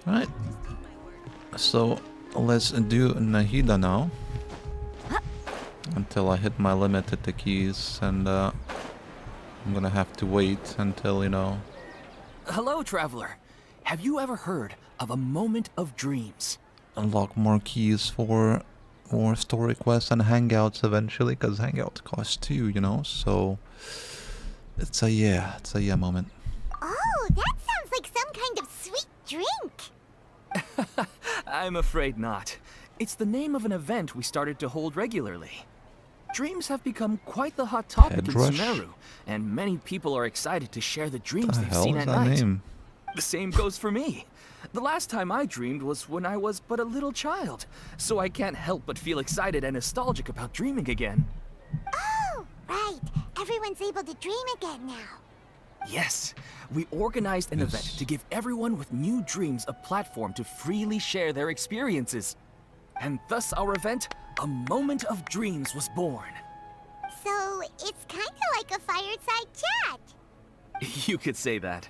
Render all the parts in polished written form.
Alright. So let's do Nahida now. Until I hit my limit at the keys, and I'm gonna have to wait until, you know... Hello, traveler. Have you ever heard of a moment of dreams? Unlock more keys for more story quests and hangouts eventually, because hangouts cost too, you know, so... It's a yeah moment. Oh, that sounds like some kind of sweet drink. I'm afraid not. It's the name of an event we started to hold regularly. Dreams have become quite the hot topic in Sumeru, and many people are excited to share the dreams they've seen at night. Name? The same goes for me. The last time I dreamed was when I was but a little child, so I can't help but feel excited and nostalgic about dreaming again. Oh, right. Everyone's able to dream again now. Yes, we organized an event to give everyone with new dreams a platform to freely share their experiences. And thus our event, A Moment of Dreams, was born. So, it's kind of like a fireside chat. You could say that.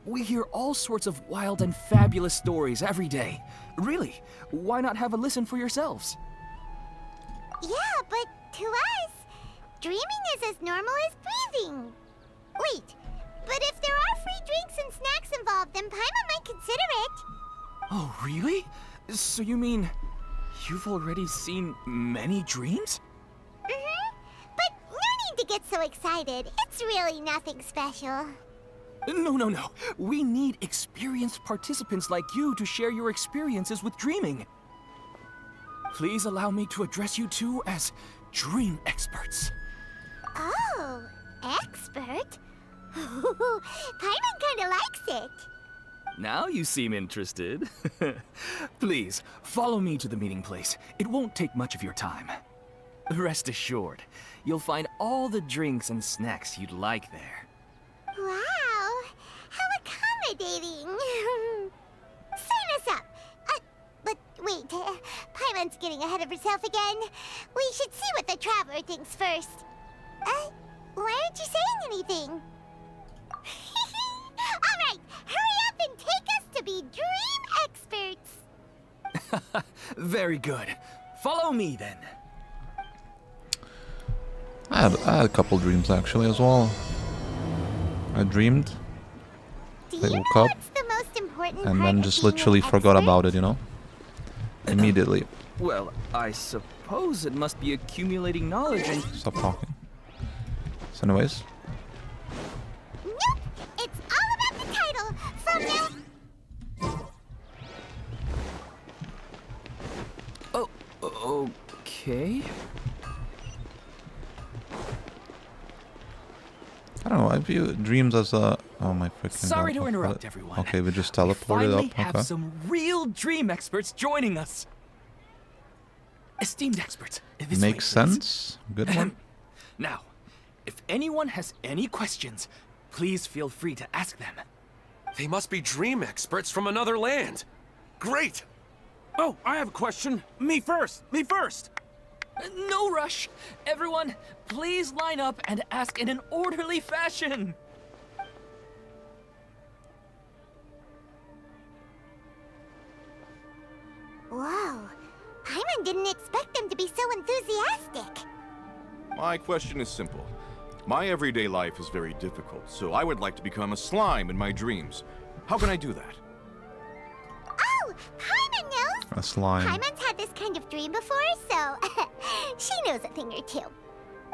We hear all sorts of wild and fabulous stories every day. Really, why not have a listen for yourselves? Yeah, but to us, dreaming is as normal as breathing. Wait, but if there are free drinks and snacks involved, then Paimon might consider it. Oh, really? So you mean you've already seen many dreams? But no need to get so excited. It's really nothing special. No. We need experienced participants like you to share your experiences with dreaming. Please allow me to address you two as dream experts. Oh, expert? Paimon kinda likes it. Now you seem interested. Please, follow me to the meeting place. It won't take much of your time. Rest assured, you'll find all the drinks and snacks you'd like there. Wow, how accommodating. Sign us up. But wait, Paimon's getting ahead of herself again. We should see what the traveler thinks first. Why aren't you saying anything? All right, hurry up and take us to be dream experts. Very good. Follow me then. I had a couple dreams actually as well. I dreamed, Do I you woke know up, what's the most important and part then of just being an literally forgot expert? about it, you know? Immediately. Well, I suppose it must be accumulating knowledge and... Stop talking. So anyways. Nope, it's all about the title. From now... Oh, okay. I don't know, I view dreams as a... Oh my freaking Sorry god. to interrupt, everyone. Okay, we just We teleported finally up. have Okay. some real dream experts joining us. Esteemed experts, this way, Makes please. sense. Good one. Now, if anyone has any questions, please feel free to ask them. They must be dream experts from another land. Great! Oh, I have a question. Me first! Me first! No rush. Everyone, please line up and ask in an orderly fashion. Whoa, Paimon didn't expect them to be so enthusiastic. My question is simple. My everyday life is very difficult, so I would like to become a slime in my dreams. How can I do that? Oh, Paimon knows. A slime. Paimon's had this kind of dream before, so she knows a thing or two.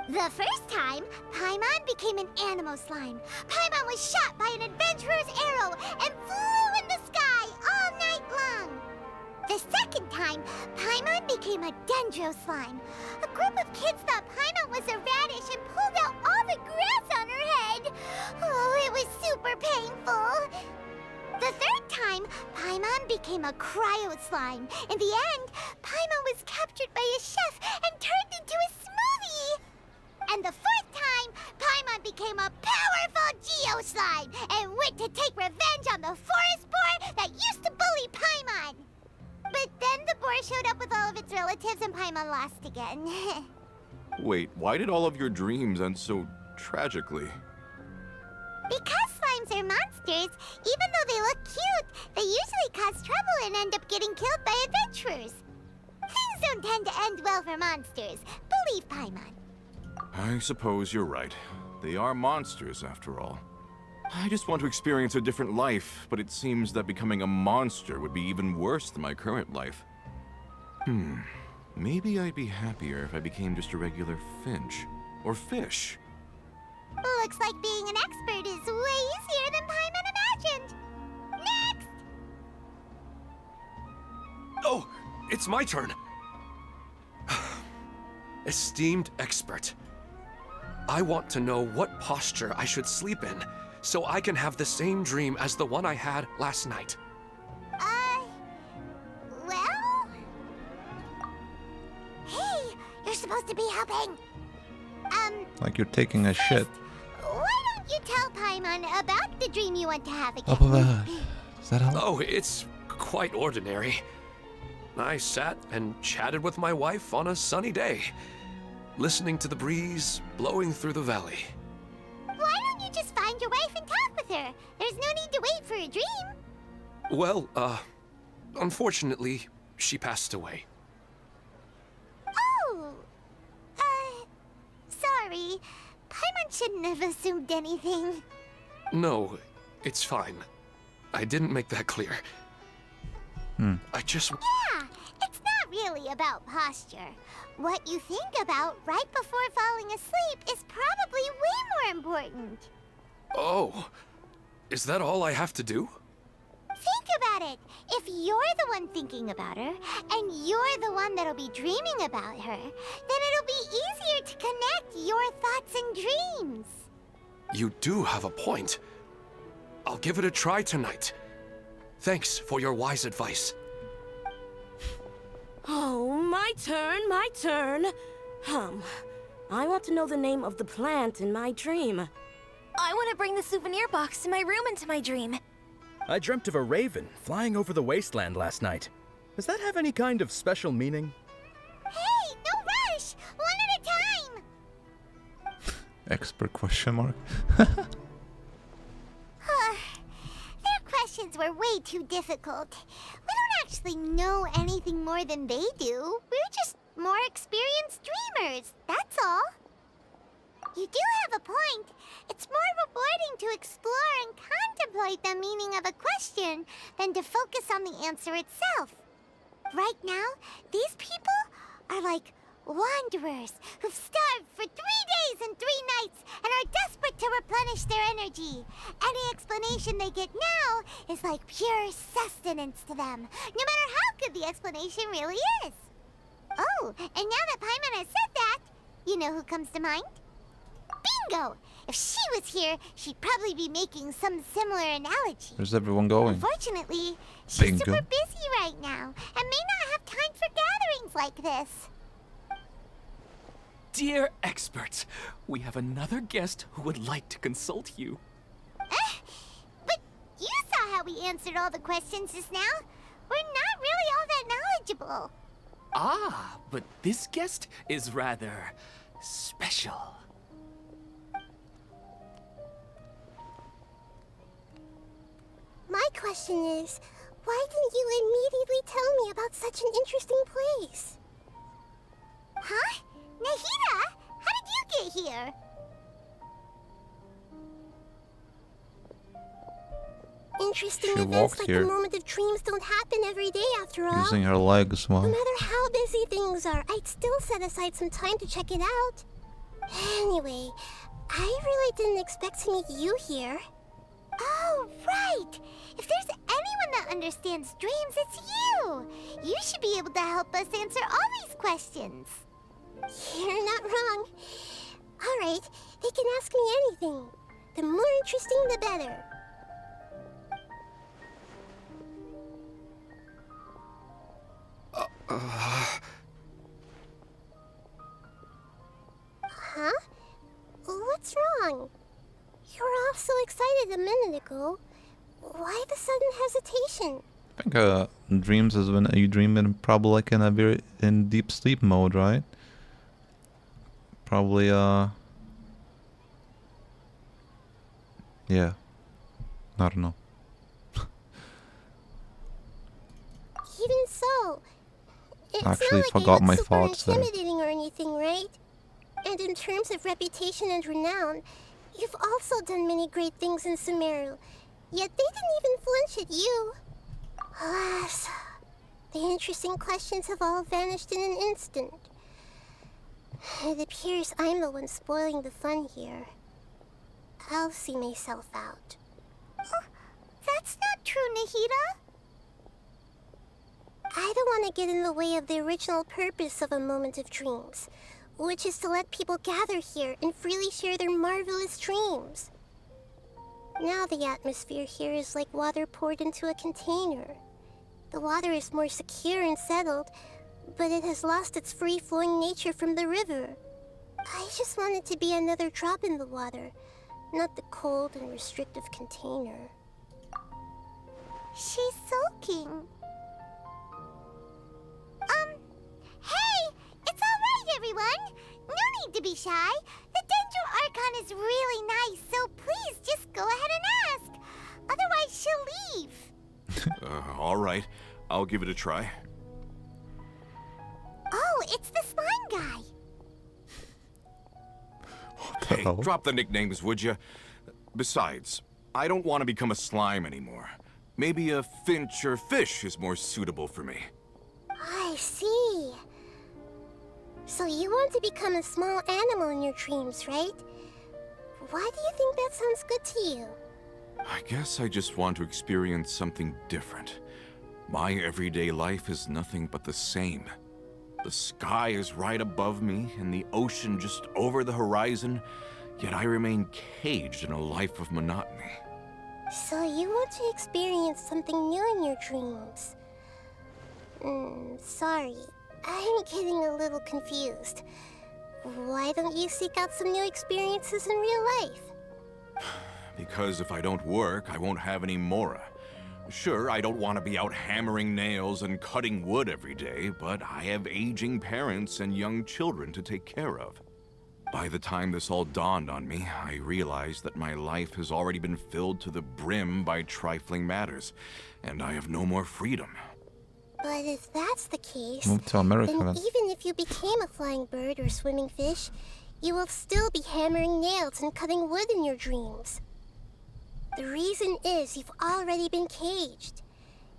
The first time, Paimon became an animal slime. Paimon was shot by an adventurer's arrow and flew in the sky all night long. The second time, Paimon became a dendro slime. A group of kids thought Paimon was a radish and pulled out all the grass on her head. Oh, it was super painful. The third time, Paimon became a cryo slime. In the end, Paimon was captured by a chef and turned into a smoothie. And the fourth time, Paimon became a powerful geo slime and went to take revenge on the forest boar that used to bully Paimon. But then the boar showed up with all of its relatives and Paimon lost again. Wait, why did all of your dreams end so tragically? Because slimes are monsters, even though they look cute, they usually has trouble and end up getting killed by adventurers. Things don't tend to end well for monsters. Believe Paimon. I suppose you're right. They are monsters, after all. I just want to experience a different life, but it seems that becoming a monster would be even worse than my current life. Maybe I'd be happier if I became just a regular finch. Or fish. Looks like being an expert is way easier than Paimon imagined. Next! Oh, it's my turn. Esteemed expert, I want to know what posture I should sleep in so I can have the same dream as the one I had last night. Well? Hey, you're supposed to be helping. Like you're taking a shit. Why don't you tell Paimon about the dream you want to have again? Up of that. Is that how? Oh, it's quite ordinary. I sat and chatted with my wife on a sunny day, listening to the breeze blowing through the valley. Why don't you just find your wife and talk with her? There's no need to wait for a dream. Well, unfortunately, she passed away. Oh, sorry. Paimon shouldn't have assumed anything. No, it's fine. I didn't make that clear. I just... Yeah, it's not really about posture. What you think about right before falling asleep is probably way more important. Oh, is that all I have to do? Think about it. If you're the one thinking about her, and you're the one that'll be dreaming about her, then it'll be easier to connect your thoughts and dreams. You do have a point. I'll give it a try tonight. Thanks for your wise advice. Oh, my turn, my turn. I want to know the name of the plant in my dream. I want to bring the souvenir box to my room into my dream. I dreamt of a raven flying over the wasteland last night. Does that have any kind of special meaning? Hey, no rush! One at a time! Expert question mark. Their questions were way too difficult. We don't actually know anything more than they do. We're just more experienced dreamers, that's all. You do have a point. It's more rewarding to explore and contemplate the meaning of a question than to focus on the answer itself. Right now, these people are like wanderers who've starved for 3 days and 3 nights and are desperate to replenish their energy. Any explanation they get now is like pure sustenance to them, no matter how good the explanation really is. Oh, and now that Paimon has said that, you know who comes to mind? Bingo! If she was here, she'd probably be making some similar analogy. Where's everyone going? Unfortunately, she's Bingo. super busy right now and may not have time for gatherings like this. Dear experts, we have another guest who would like to consult you. But you saw how we answered all the questions just now. We're not really all that knowledgeable. Ah, but this guest is rather special. My question is, why didn't you immediately tell me about such an interesting place? Huh? Nahida, how did you get here? Interesting She events walked like here. the moment of dreams don't happen every day after all. Using her legs, No well. matter how busy things are, I'd still set aside some time to check it out. Anyway, I really didn't expect to meet you here. Oh, right! If there's anyone that understands dreams, it's you! You should be able to help us answer all these questions. You're not wrong. Alright, they can ask me anything. The more interesting, the better. Huh? What's wrong? You were all so excited a minute ago. Why the sudden hesitation? I think dreams is when you dream in probably like in a very in deep sleep mode, right? Probably yeah. I don't know. Even so, it's Actually not like forgot I my look super thoughts there. intimidating or anything, right? And in terms of reputation and renown, you've also done many great things in Sumeru, yet they didn't even flinch at you. Alas, the interesting questions have all vanished in an instant. It appears I'm the one spoiling the fun here. I'll see myself out. Oh, that's not true, Nahida. I don't want to get in the way of the original purpose of a Moment of Dreams, which is to let people gather here and freely share their marvelous dreams. Now the atmosphere here is like water poured into a container. The water is more secure and settled, but it has lost its free-flowing nature from the river. I just want it to be another drop in the water, not the cold and restrictive container. She's sulking. Hey! It's alright, everyone! No need to be shy. The Dendro Archon is really nice, so please just go ahead and ask. Otherwise, she'll leave. All right. I'll give it a try. Oh, it's the slime guy. Hey, hell? drop the nicknames, would you? Besides, I don't want to become a slime anymore. Maybe a finch or fish is more suitable for me. I see. So you want to become a small animal in your dreams, right? Why do you think that sounds good to you? I guess I just want to experience something different. My everyday life is nothing but the same. The sky is right above me and the ocean just over the horizon, yet I remain caged in a life of monotony. So you want to experience something new in your dreams? Sorry. I'm getting a little confused. Why don't you seek out some new experiences in real life? Because if I don't work, I won't have any Mora. Sure, I don't want to be out hammering nails and cutting wood every day, but I have aging parents and young children to take care of. By the time this all dawned on me, I realized that my life has already been filled to the brim by trifling matters, and I have no more freedom. But if that's the case, Move to America then then. even if you became a flying bird or swimming fish, you will still be hammering nails and cutting wood in your dreams. The reason is you've already been caged.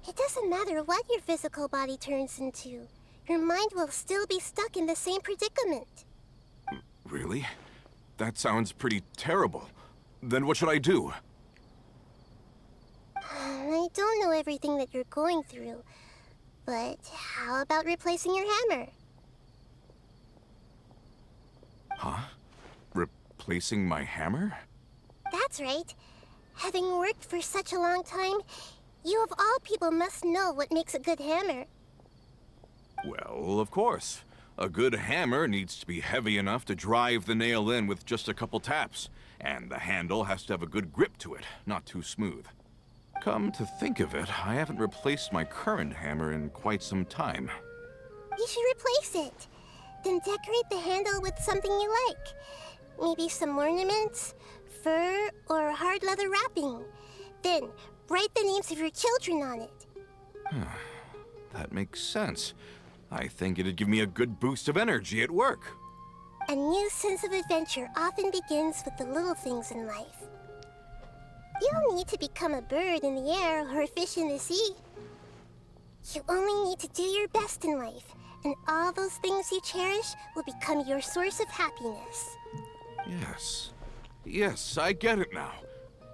It doesn't matter what your physical body turns into. Your mind will still be stuck in the same predicament. Really? That sounds pretty terrible. Then what should I do? I don't know everything that you're going through, but how about replacing your hammer? Huh? Replacing my hammer? That's right. Having worked for such a long time, you of all people must know what makes a good hammer. Well, of course. A good hammer needs to be heavy enough to drive the nail in with just a couple taps, and the handle has to have a good grip to it, not too smooth. Come to think of it, I haven't replaced my current hammer in quite some time. You should replace it. Then decorate the handle with something you like. Maybe some ornaments, fur, or hard leather wrapping. Then write the names of your children on it. That makes sense. I think it'd give me a good boost of energy at work. A new sense of adventure often begins with the little things in life. You don't need to become a bird in the air or a fish in the sea. You only need to do your best in life, and all those things you cherish will become your source of happiness. Yes. Yes, I get it now.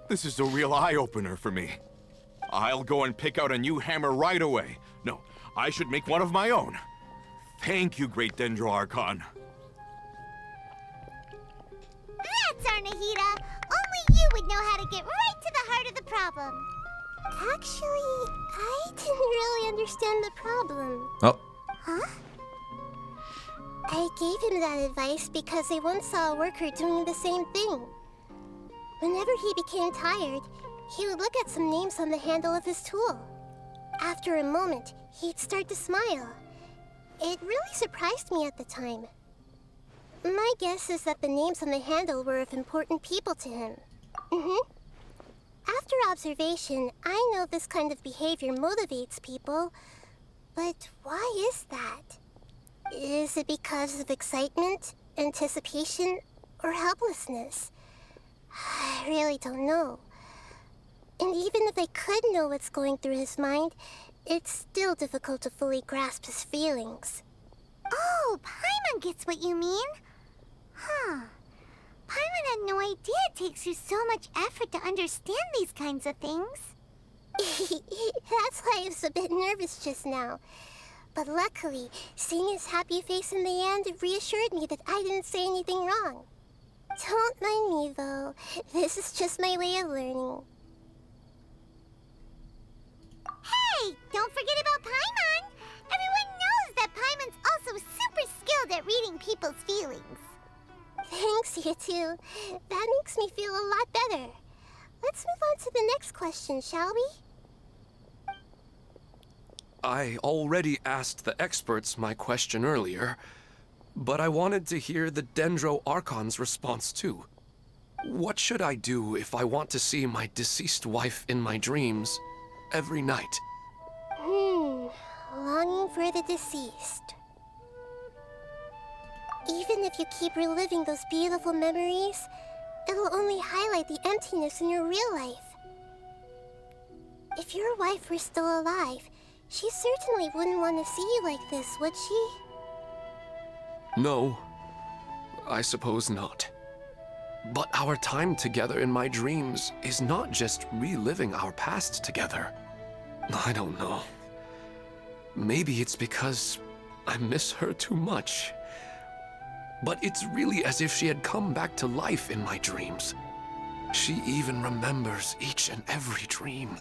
This is a real eye-opener for me. I'll go and pick out a new hammer right away. No, I should make one of my own. Thank you, Great Dendro Archon. That's our Nahida. Only you would know how to get right to the heart of the problem. Actually, I didn't really understand the problem. Oh, Huh? I gave him that advice because I once saw a worker doing the same thing. Whenever he became tired, he would look at some names on the handle of his tool. After a moment, he'd start to smile. It really surprised me at the time. My guess is that the names on the handle were of important people to him. After observation, I know this kind of behavior motivates people, But why is that? Is it because of excitement, anticipation, or helplessness? I really don't know. And even if I could know what's going through his mind, it's still difficult to fully grasp his feelings. Oh, Paimon gets what you mean. Huh. Paimon had no idea it takes you so much effort to understand these kinds of things. That's why I was a bit nervous just now. But luckily, seeing his happy face in the end reassured me that I didn't say anything wrong. Don't mind me, though. This is just my way of learning. Hey, don't forget about Paimon! Everyone knows that Paimon's also super skilled at reading people's feelings. Thanks, you two. That makes me feel a lot better. Let's move on to the next question, shall we? I already asked the experts my question earlier, but I wanted to hear the Dendro Archon's response too. What should I do if I want to see my deceased wife in my dreams every night? Longing for the deceased. Even if you keep reliving those beautiful memories, it'll only highlight the emptiness in your real life. If your wife were still alive, she certainly wouldn't want to see you like this, would she? No, I suppose not. But our time together in my dreams is not just reliving our past together. I don't know. Maybe it's because I miss her too much. But it's really as if she had come back to life in my dreams. She even remembers each and every dream.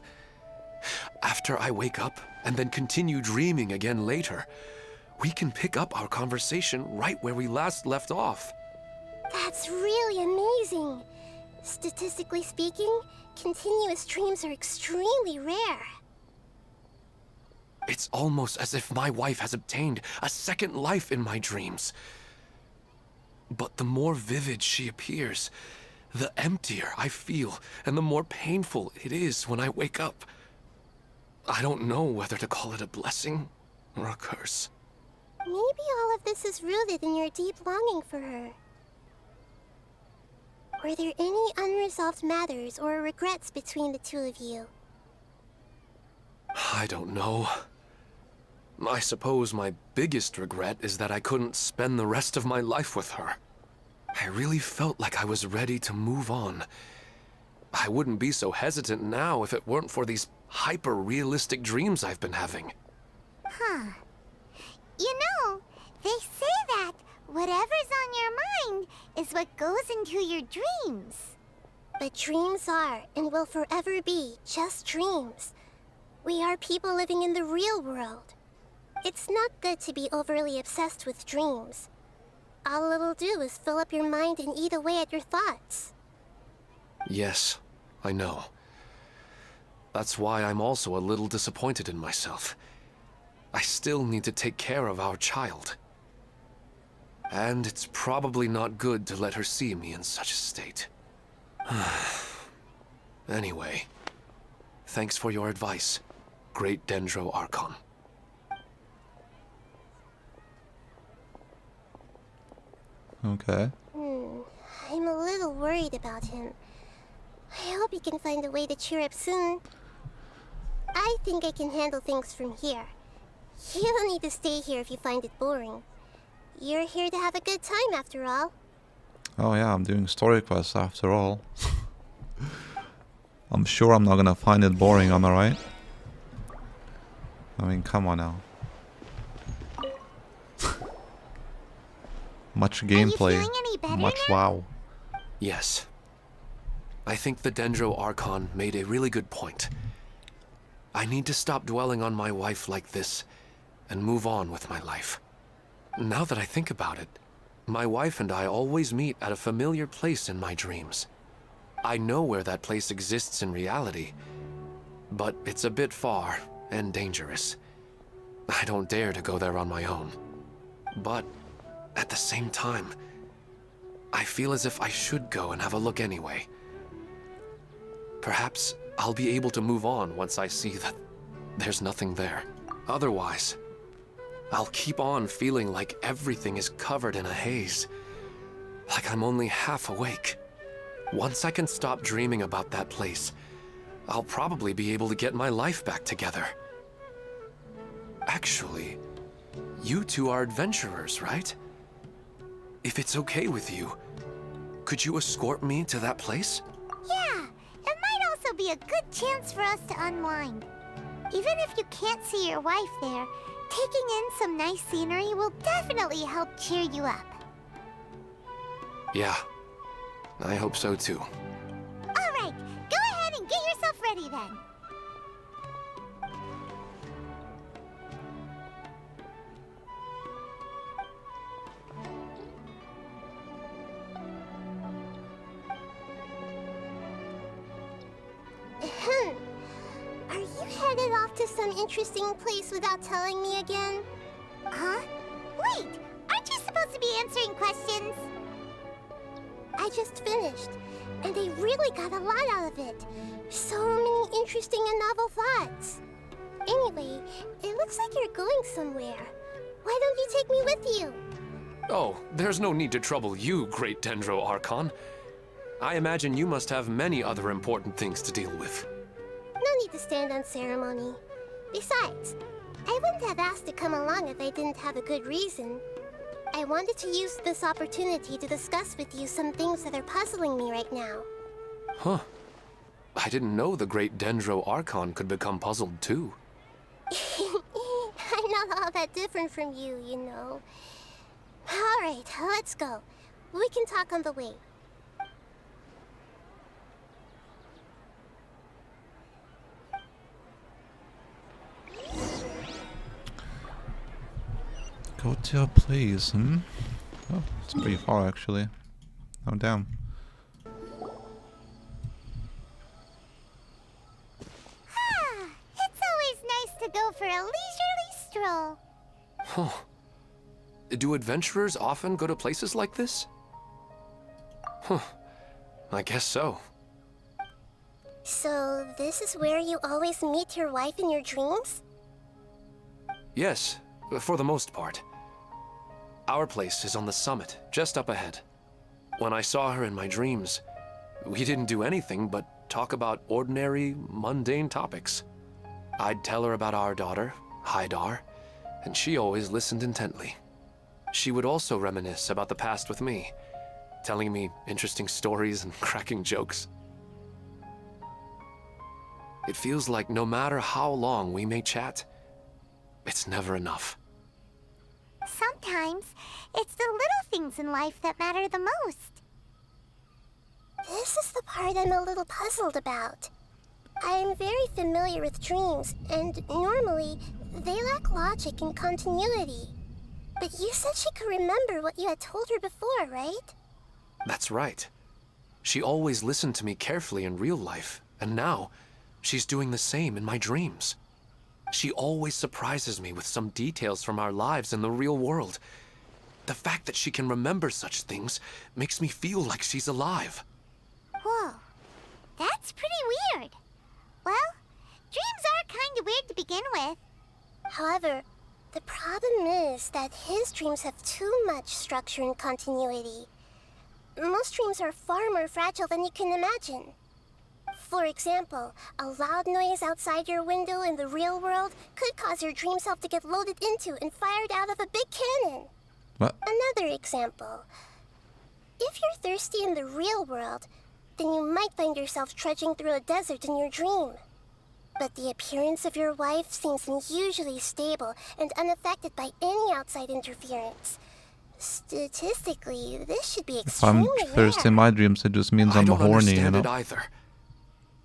After I wake up and then continue dreaming again later, we can pick up our conversation right where we last left off. That's really amazing. Statistically speaking, continuous dreams are extremely rare. It's almost as if my wife has obtained a second life in my dreams. But the more vivid she appears, the emptier I feel, and the more painful it is when I wake up. I don't know whether to call it a blessing or a curse. Maybe all of this is rooted in your deep longing for her. Were there any unresolved matters or regrets between the two of you? I don't know. I suppose my biggest regret is that I couldn't spend the rest of my life with her. I really felt like I was ready to move on. I wouldn't be so hesitant now if it weren't for these hyper-realistic dreams I've been having. Huh. You know, they say that whatever's on your mind is what goes into your dreams. But dreams are, and will forever be, just dreams. We are people living in the real world. It's not good to be overly obsessed with dreams. All it'll do is fill up your mind and eat away at your thoughts. Yes, I know. That's why I'm also a little disappointed in myself. I still need to take care of our child. And it's probably not good to let her see me in such a state. Anyway, thanks for your advice, Great Dendro Archon. Okay. I'm a little worried about him. I hope he can find a way to cheer up soon. I think I can handle things from here. You don't need to stay here if you find it boring. You're here to have a good time after all. Oh yeah, I'm doing story quests after all. I'm sure I'm not gonna find it boring, am I right? I mean, come on now. Much gameplay, Are you feeling any better much now? wow. Yes. I think the Dendro Archon made a really good point. I need to stop dwelling on my wife like this and move on with my life. Now that I think about it, my wife and I always meet at a familiar place in my dreams. I know where that place exists in reality, but it's a bit far and dangerous. I don't dare to go there on my own. But at the same time, I feel as if I should go and have a look anyway. Perhaps I'll be able to move on once I see that there's nothing there. Otherwise, I'll keep on feeling like everything is covered in a haze. Like I'm only half awake. Once I can stop dreaming about that place, I'll probably be able to get my life back together. Actually, you two are adventurers, right? If it's okay with you, could you escort me to that place? Yeah, it might also be a good chance for us to unwind. Even if you can't see your wife there, taking in some nice scenery will definitely help cheer you up. Yeah, I hope so too. Alright, go ahead and get yourself ready then. Are you headed off to some interesting place without telling me again? Huh? Wait, aren't you supposed to be answering questions? I just finished, and I really got a lot out of it. So many interesting and novel thoughts. Anyway, it looks like you're going somewhere. Why don't you take me with you? Oh, there's no need to trouble you, great Dendro Archon. I imagine you must have many other important things to deal with. No need to stand on ceremony. Besides, I wouldn't have asked to come along if I didn't have a good reason. I wanted to use this opportunity to discuss with you some things that are puzzling me right now. Huh. I didn't know the great Dendro Archon could become puzzled too. I'm not all that different from you, you know. Alright, let's go. We can talk on the way. Go to a place, Oh, it's pretty far actually. Oh damn. It's always nice to go for a leisurely stroll. Huh. Do adventurers often go to places like this? Huh. I guess so. So, this is where you always meet your wife in your dreams? Yes, for the most part. Our place is on the summit, just up ahead. When I saw her in my dreams, we didn't do anything but talk about ordinary, mundane topics. I'd tell her about our daughter, Haidar, and she always listened intently. She would also reminisce about the past with me, telling me interesting stories and cracking jokes. It feels like no matter how long we may chat, it's never enough. Sometimes, it's the little things in life that matter the most. This is the part I'm a little puzzled about. I'm very familiar with dreams, and normally, they lack logic and continuity. But you said she could remember what you had told her before, right? That's right. She always listened to me carefully in real life, and now, she's doing the same in my dreams. She always surprises me with some details from our lives in the real world. The fact that she can remember such things makes me feel like she's alive. Whoa, that's pretty weird. Well, dreams are kind of weird to begin with. However, the problem is that his dreams have too much structure and continuity. Most dreams are far more fragile than you can imagine. For example, a loud noise outside your window in the real world could cause your dream self to get loaded into and fired out of a big cannon. What? Another example. If you're thirsty in the real world, then you might find yourself trudging through a desert in your dream. But the appearance of your wife seems unusually stable and unaffected by any outside interference. Statistically, this should be If I'm extremely thirsty in rare. my dreams, it just means I I'm don't horny, you understand know? it either.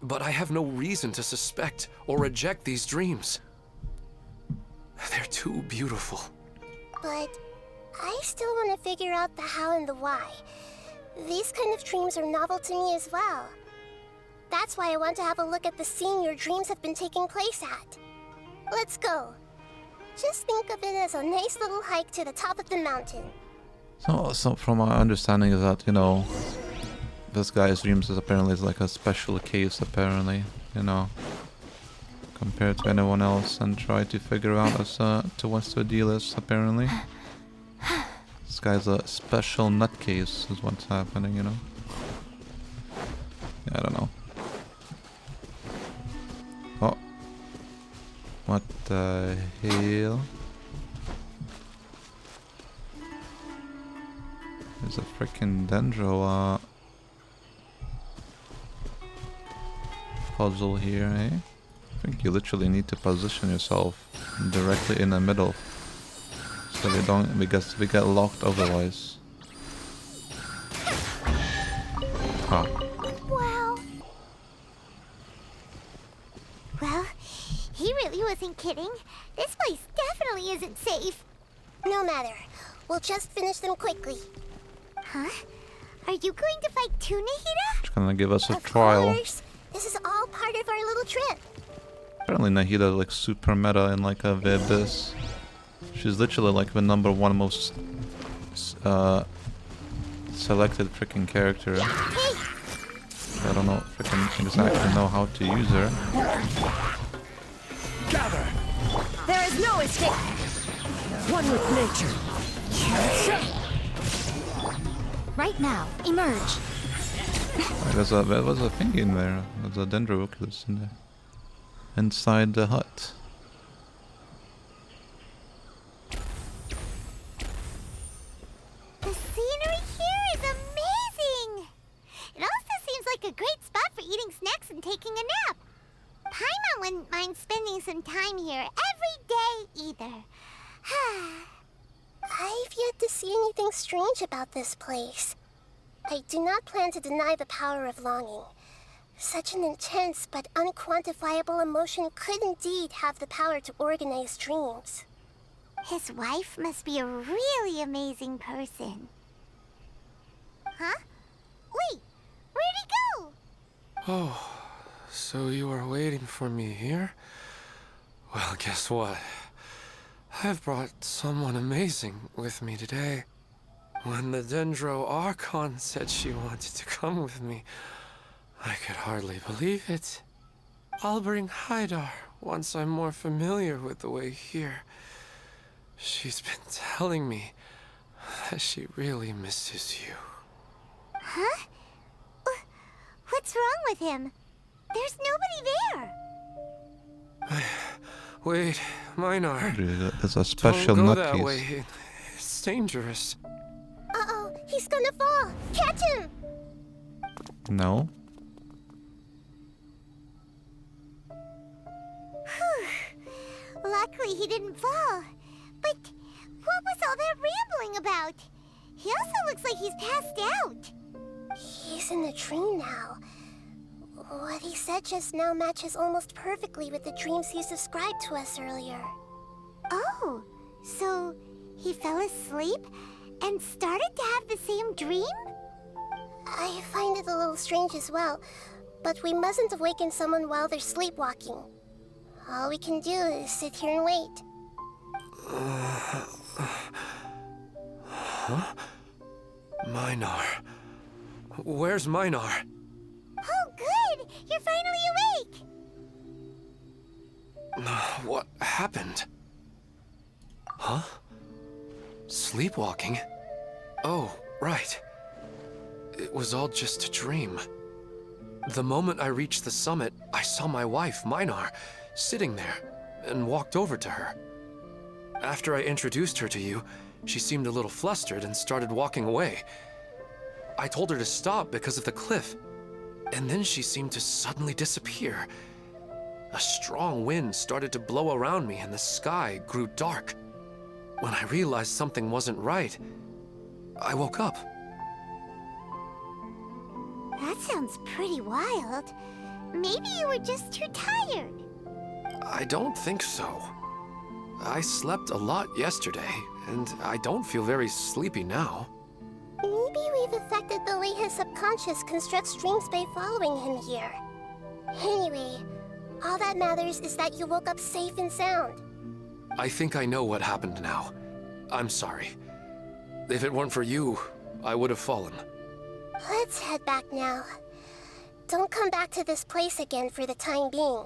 But I have no reason to suspect or reject these dreams. They're too beautiful. But I still want to figure out the how and the why. These kind of dreams are novel to me as well. That's why I want to have a look at the scene your dreams have been taking place at. Let's go. Just think of it as a nice little hike to the top of the mountain. So from my understanding is that, you know, this guy's dreams is apparently like a special case, apparently, you know. compared to anyone else and try to figure out as to what the deal is, apparently. This guy's a special nutcase is what's happening, you know? Yeah, I don't know. Oh. What the hell? There's a freaking Dendro puzzle here, eh? I think you literally need to position yourself directly in the middle, so we don't, because we get locked otherwise. Huh. Wow. Well, he really wasn't kidding. This place definitely isn't safe. No matter. We'll just finish them quickly. Huh? Are you going to fight too, Nahida? She's gonna give us a Of trial. course. This is all part of our little trip. Apparently Nahida like super meta in like a the Abyss. She's literally like the #1 most selected freaking character. Hey! I don't know freaking exactly know how to use her. Gather! There is no escape. One with nature. Right now, emerge. There was a thing in there. There's a Dendroculus in there. Inside the hut. The scenery here is amazing! It also seems like a great spot for eating snacks and taking a nap. Paimon wouldn't mind spending some time here every day either. I've yet to see anything strange about this place. I do not plan to deny the power of longing. Such an intense but unquantifiable emotion could indeed have the power to organize dreams. His wife must be a really amazing person. Huh? Wait, where'd he go? Oh, so you are waiting for me here? Well, guess what? I've brought someone amazing with me today. When the Dendro Archon said she wanted to come with me, I could hardly believe it. I'll bring Haidar once I'm more familiar with the way here. She's been telling me that she really misses you. Huh? What's wrong with him? There's nobody there. Wait, Minar. There's a special Don't go that nutcase. way. It's dangerous. Uh-oh, he's gonna fall! Catch him! No. Luckily he didn't fall. But what was all that rambling about? He also looks like he's passed out. He's in a dream now. What he said just now matches almost perfectly with the dreams he's described to us earlier. Oh, so he fell asleep and started to have the same dream? I find it a little strange as well, but we mustn't awaken someone while they're sleepwalking. All we can do is sit here and wait. Huh? Minar. Where's Minar? Oh, good! You're finally awake! What happened? Huh? Sleepwalking? Oh, right. It was all just a dream. The moment I reached the summit, I saw my wife, Minar, sitting there, and walked over to her. After I introduced her to you, she seemed a little flustered and started walking away. I told her to stop because of the cliff, and then she seemed to suddenly disappear. A strong wind started to blow around me and the sky grew dark. When I realized something wasn't right, I woke up. That sounds pretty wild. Maybe you were just too tired. I don't think so. I slept a lot yesterday, and I don't feel very sleepy now. Maybe we've affected the way his subconscious constructs dreams by following him here. Anyway, all that matters is that you woke up safe and sound. I think I know what happened now. I'm sorry. If it weren't for you, I would have fallen. Let's head back now. Don't come back to this place again for the time being.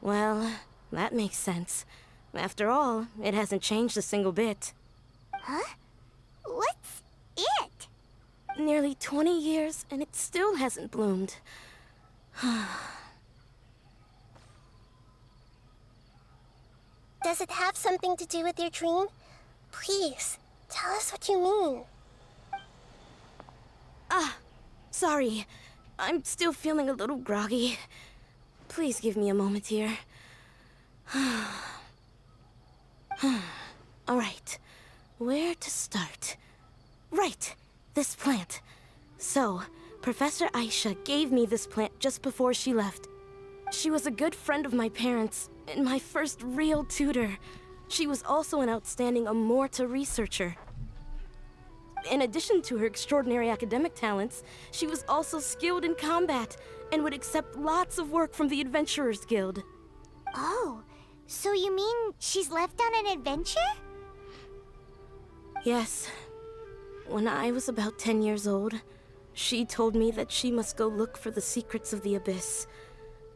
Well, that makes sense. After all, it hasn't changed a single bit. Huh? What's it? Nearly 20 years, and it still hasn't bloomed. Does it have something to do with your dream? Please, tell us what you mean. Sorry. I'm still feeling a little groggy. Please give me a moment here. Alright, where to start? Right, this plant. So, Professor Aisha gave me this plant just before she left. She was a good friend of my parents, and my first real tutor. She was also an outstanding Amorta researcher. In addition to her extraordinary academic talents, she was also skilled in combat, and would accept lots of work from the Adventurers Guild. Oh, so you mean she's left on an adventure? Yes. When I was about 10 years old, she told me that she must go look for the secrets of the Abyss,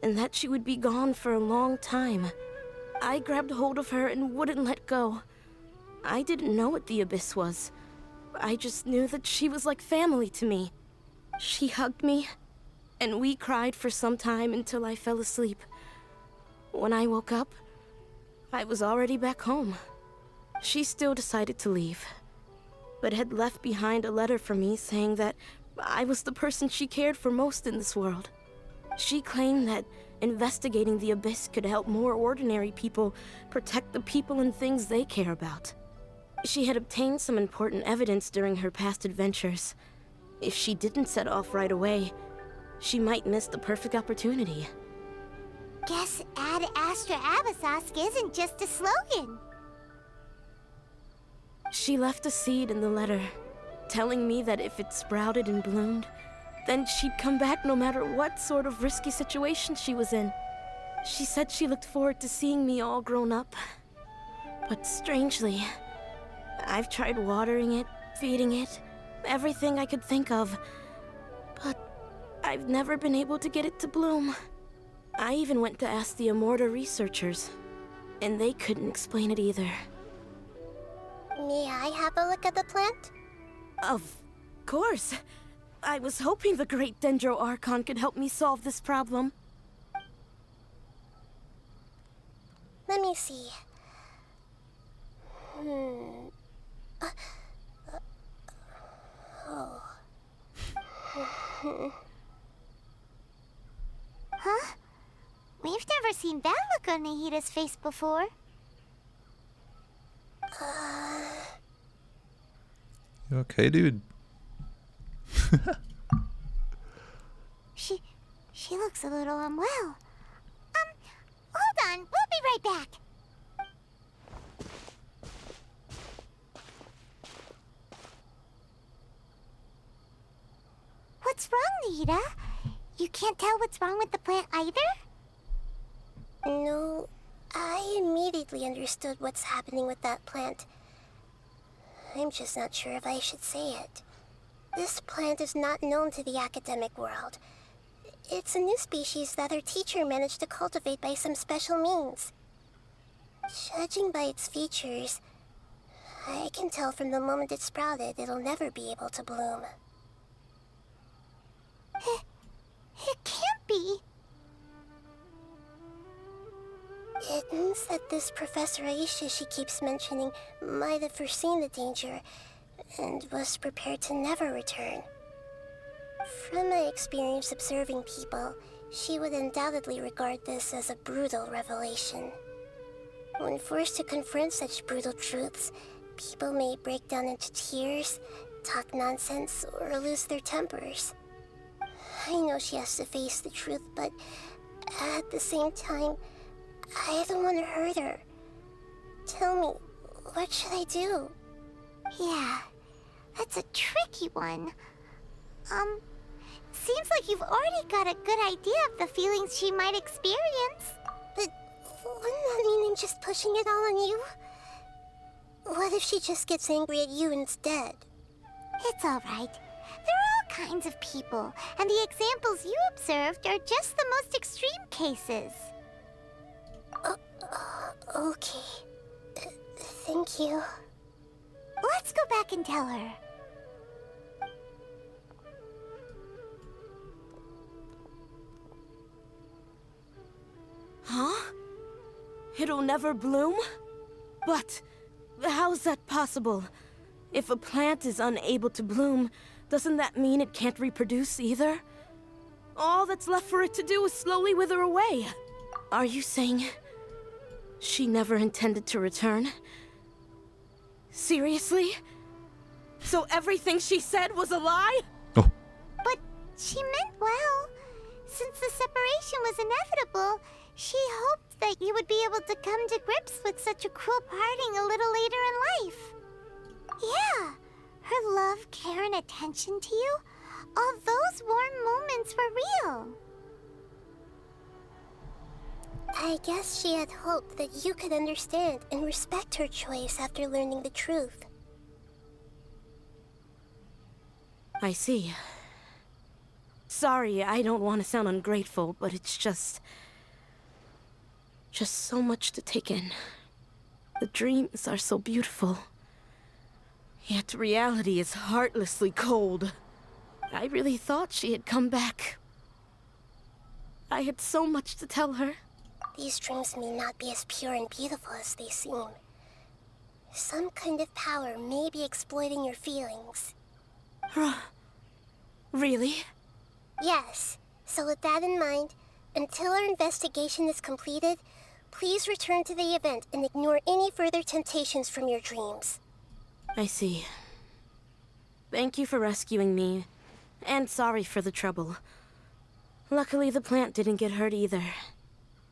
and that she would be gone for a long time. I grabbed hold of her and wouldn't let go. I didn't know what the Abyss was. I just knew that she was like family to me. She hugged me, and we cried for some time until I fell asleep. When I woke up, I was already back home. She still decided to leave, but had left behind a letter for me saying that I was the person she cared for most in this world. She claimed that investigating the Abyss could help more ordinary people protect the people and things they care about. She had obtained some important evidence during her past adventures. If she didn't set off right away, she might miss the perfect opportunity. Guess Ad Astra Abyssosque isn't just a slogan. She left a seed in the letter, telling me that if it sprouted and bloomed, then she'd come back no matter what sort of risky situation she was in. She said she looked forward to seeing me all grown up. But strangely, I've tried watering it, feeding it, everything I could think of. But I've never been able to get it to bloom. I even went to ask the Amorta researchers, and they couldn't explain it either. May I have a look at the plant? Of course. I was hoping the great Dendro Archon could help me solve this problem. Let me see. Huh? We've never seen that look on Nahida's face before. You okay, dude? She looks a little unwell. Hold on, we'll be right back. What's wrong, Nahida? You can't tell what's wrong with the plant either? No, I immediately understood what's happening with that plant. I'm just not sure if I should say it. This plant is not known to the academic world. It's a new species that our teacher managed to cultivate by some special means. Judging by its features, I can tell from the moment it sprouted it'll never be able to bloom. It can't be. It means that this Professor Aisha she keeps mentioning might have foreseen the danger and was prepared to never return. From my experience observing people, she would undoubtedly regard this as a brutal revelation. When forced to confront such brutal truths, people may break down into tears, talk nonsense, or lose their tempers. I know she has to face the truth, but at the same time, I don't want to hurt her. Tell me, what should I do? Yeah, that's a tricky one. Seems like you've already got a good idea of the feelings she might experience. But wouldn't that mean I'm just pushing it all on you? What if she just gets angry at you instead? It's all right. There are all kinds of people, and the examples you observed are just the most extreme cases. Okay. Thank you. Let's go back and tell her. Huh? It'll never bloom? But how's that possible? If a plant is unable to bloom, doesn't that mean it can't reproduce either? All that's left for it to do is slowly wither away. Are you saying she never intended to return? Seriously? So everything she said was a lie? Oh. But she meant well. Since the separation was inevitable, she hoped that you would be able to come to grips with such a cruel parting a little later in life. Yeah, her love, care, and attention to you, all those warm moments were real. I guess she had hoped that you could understand and respect her choice after learning the truth. I see. Sorry, I don't want to sound ungrateful, but it's just so much to take in. The dreams are so beautiful. Yet reality is heartlessly cold. I really thought she had come back. I had so much to tell her. These dreams may not be as pure and beautiful as they seem. Some kind of power may be exploiting your feelings. Really? Yes. So with that in mind, until our investigation is completed, please return to the event and ignore any further temptations from your dreams. I see. Thank you for rescuing me, and sorry for the trouble. Luckily, the plant didn't get hurt either.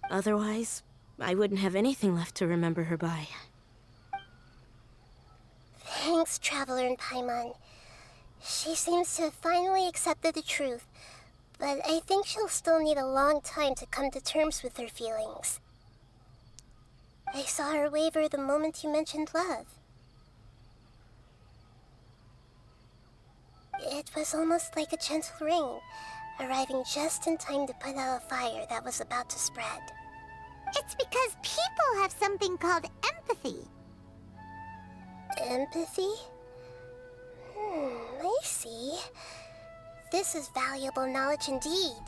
Otherwise, I wouldn't have anything left to remember her by. Thanks, Traveler and Paimon. She seems to have finally accepted the truth, but I think she'll still need a long time to come to terms with her feelings. I saw her waver the moment you mentioned love. It was almost like a gentle rain, arriving just in time to put out a fire that was about to spread. It's because people have something called empathy. Empathy? I see. This is valuable knowledge indeed.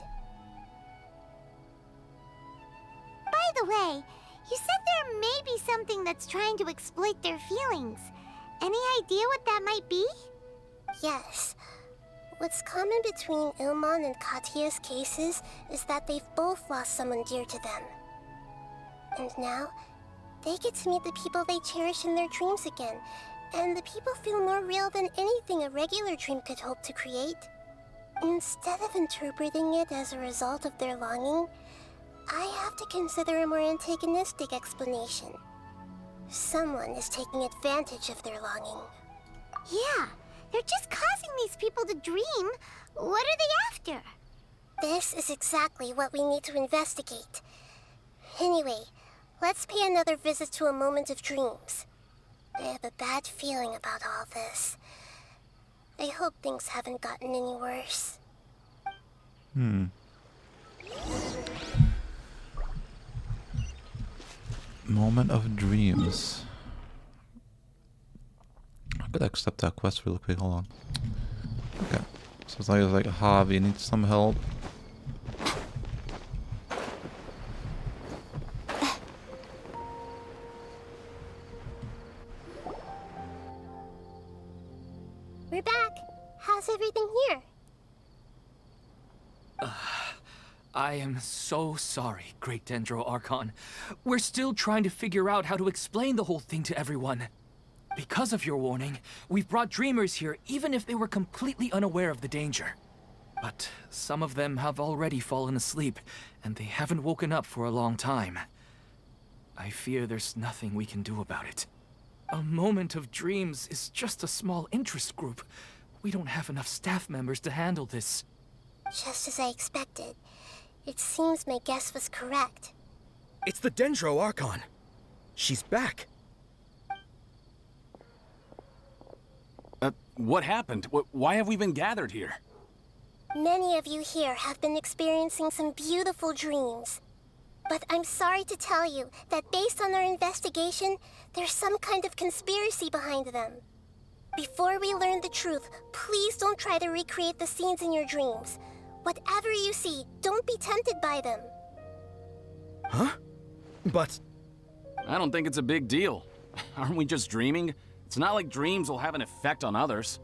By the way, you said there may be something that's trying to exploit their feelings. Any idea what that might be? Yes. What's common between Ilmon and Katya's cases is that they've both lost someone dear to them. And now, they get to meet the people they cherish in their dreams again, and the people feel more real than anything a regular dream could hope to create. Instead of interpreting it as a result of their longing, I have to consider a more antagonistic explanation. Someone is taking advantage of their longing. Yeah, they're just causing these people to dream. What are they after? This is exactly what we need to investigate. Anyway, let's pay another visit to a moment of dreams. I have a bad feeling about all this. I hope things haven't gotten any worse. Moment of dreams. I could accept that quest real quick, hold on. Okay. So it's like Harvey needs some help. We're back. How's everything here? I am so sorry, Great Dendro Archon. We're still trying to figure out how to explain the whole thing to everyone. Because of your warning, we've brought dreamers here even if they were completely unaware of the danger. But some of them have already fallen asleep, and they haven't woken up for a long time. I fear there's nothing we can do about it. A moment of dreams is just a small interest group. We don't have enough staff members to handle this. Just as I expected. It seems my guess was correct. It's the Dendro Archon. She's back. What happened? Why have we been gathered here? Many of you here have been experiencing some beautiful dreams. But I'm sorry to tell you that based on our investigation, there's some kind of conspiracy behind them. Before we learn the truth, please don't try to recreate the scenes in your dreams. Whatever you see, don't be tempted by them. Huh? But... I don't think it's a big deal. Aren't we just dreaming? It's not like dreams will have an effect on others.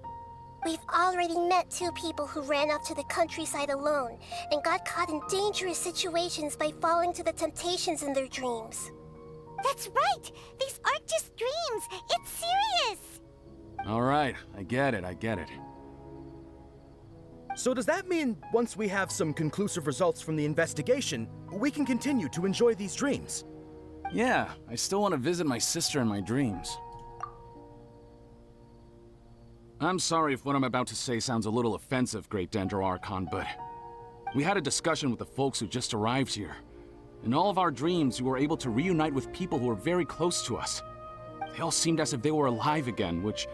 We've already met 2 people who ran off to the countryside alone and got caught in dangerous situations by falling to the temptations in their dreams. That's right! These aren't just dreams! It's serious! Alright, I get it. so does that mean once we have some conclusive results from the investigation, we can continue to enjoy these dreams? Yeah, I still want to visit my sister in my dreams. I'm sorry if what I'm about to say sounds a little offensive, Great Dendro Archon, but we had a discussion with the folks who just arrived here. In all of our dreams, we were able to reunite with people who were very close to us. They all seemed as if they were alive again, which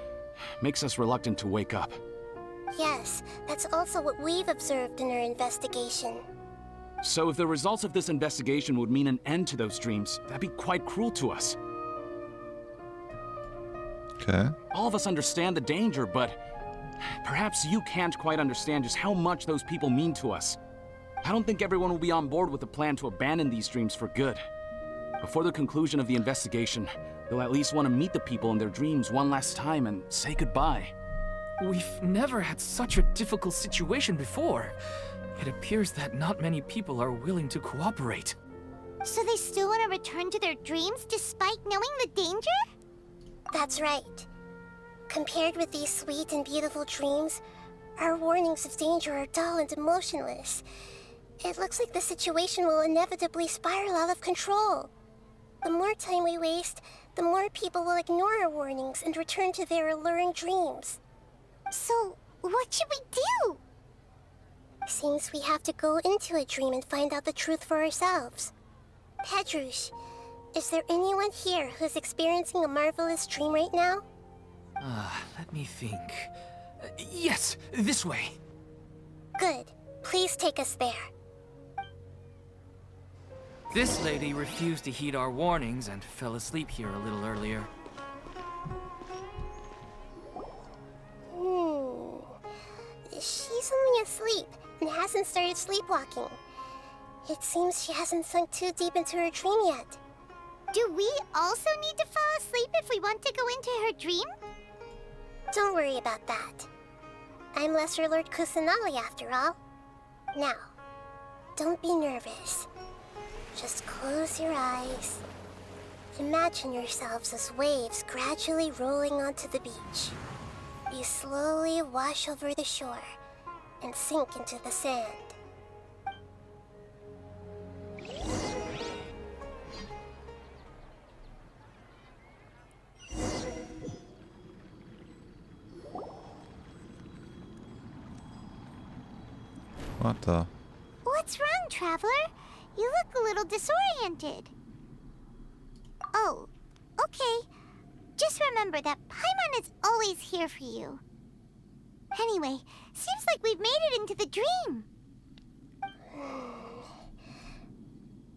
makes us reluctant to wake up. Yes, that's also what we've observed in our investigation. So if the results of this investigation would mean an end to those dreams, that'd be quite cruel to us. Okay. All of us understand the danger, but perhaps you can't quite understand just how much those people mean to us. I don't think everyone will be on board with the plan to abandon these dreams for good. Before the conclusion of the investigation, they'll at least want to meet the people in their dreams one last time and say goodbye. We've never had such a difficult situation before. It appears that not many people are willing to cooperate. So they still want to return to their dreams despite knowing the danger? That's right. Compared with these sweet and beautiful dreams, our warnings of danger are dull and emotionless. It looks like the situation will inevitably spiral out of control. The more time we waste, the more people will ignore our warnings and return to their alluring dreams. So, what should we do? Seems we have to go into a dream and find out the truth for ourselves. Pedrush, is there anyone here who's experiencing a marvelous dream right now? Let me think. Yes, this way. Good. Please take us there. This lady refused to heed our warnings and fell asleep here a little earlier. She's only asleep and hasn't started sleepwalking. It seems she hasn't sunk too deep into her dream yet. Do we also need to fall asleep if we want to go into her dream? Don't worry about that. I'm Lesser Lord Kusanali after all. Now, don't be nervous. Just close your eyes. Imagine yourselves as waves gradually rolling onto the beach. You slowly wash over the shore and sink into the sand. What the? What's wrong, Traveler? You look a little disoriented. Oh, okay. Just remember that Paimon is always here for you. Anyway, seems like we've made it into the dream.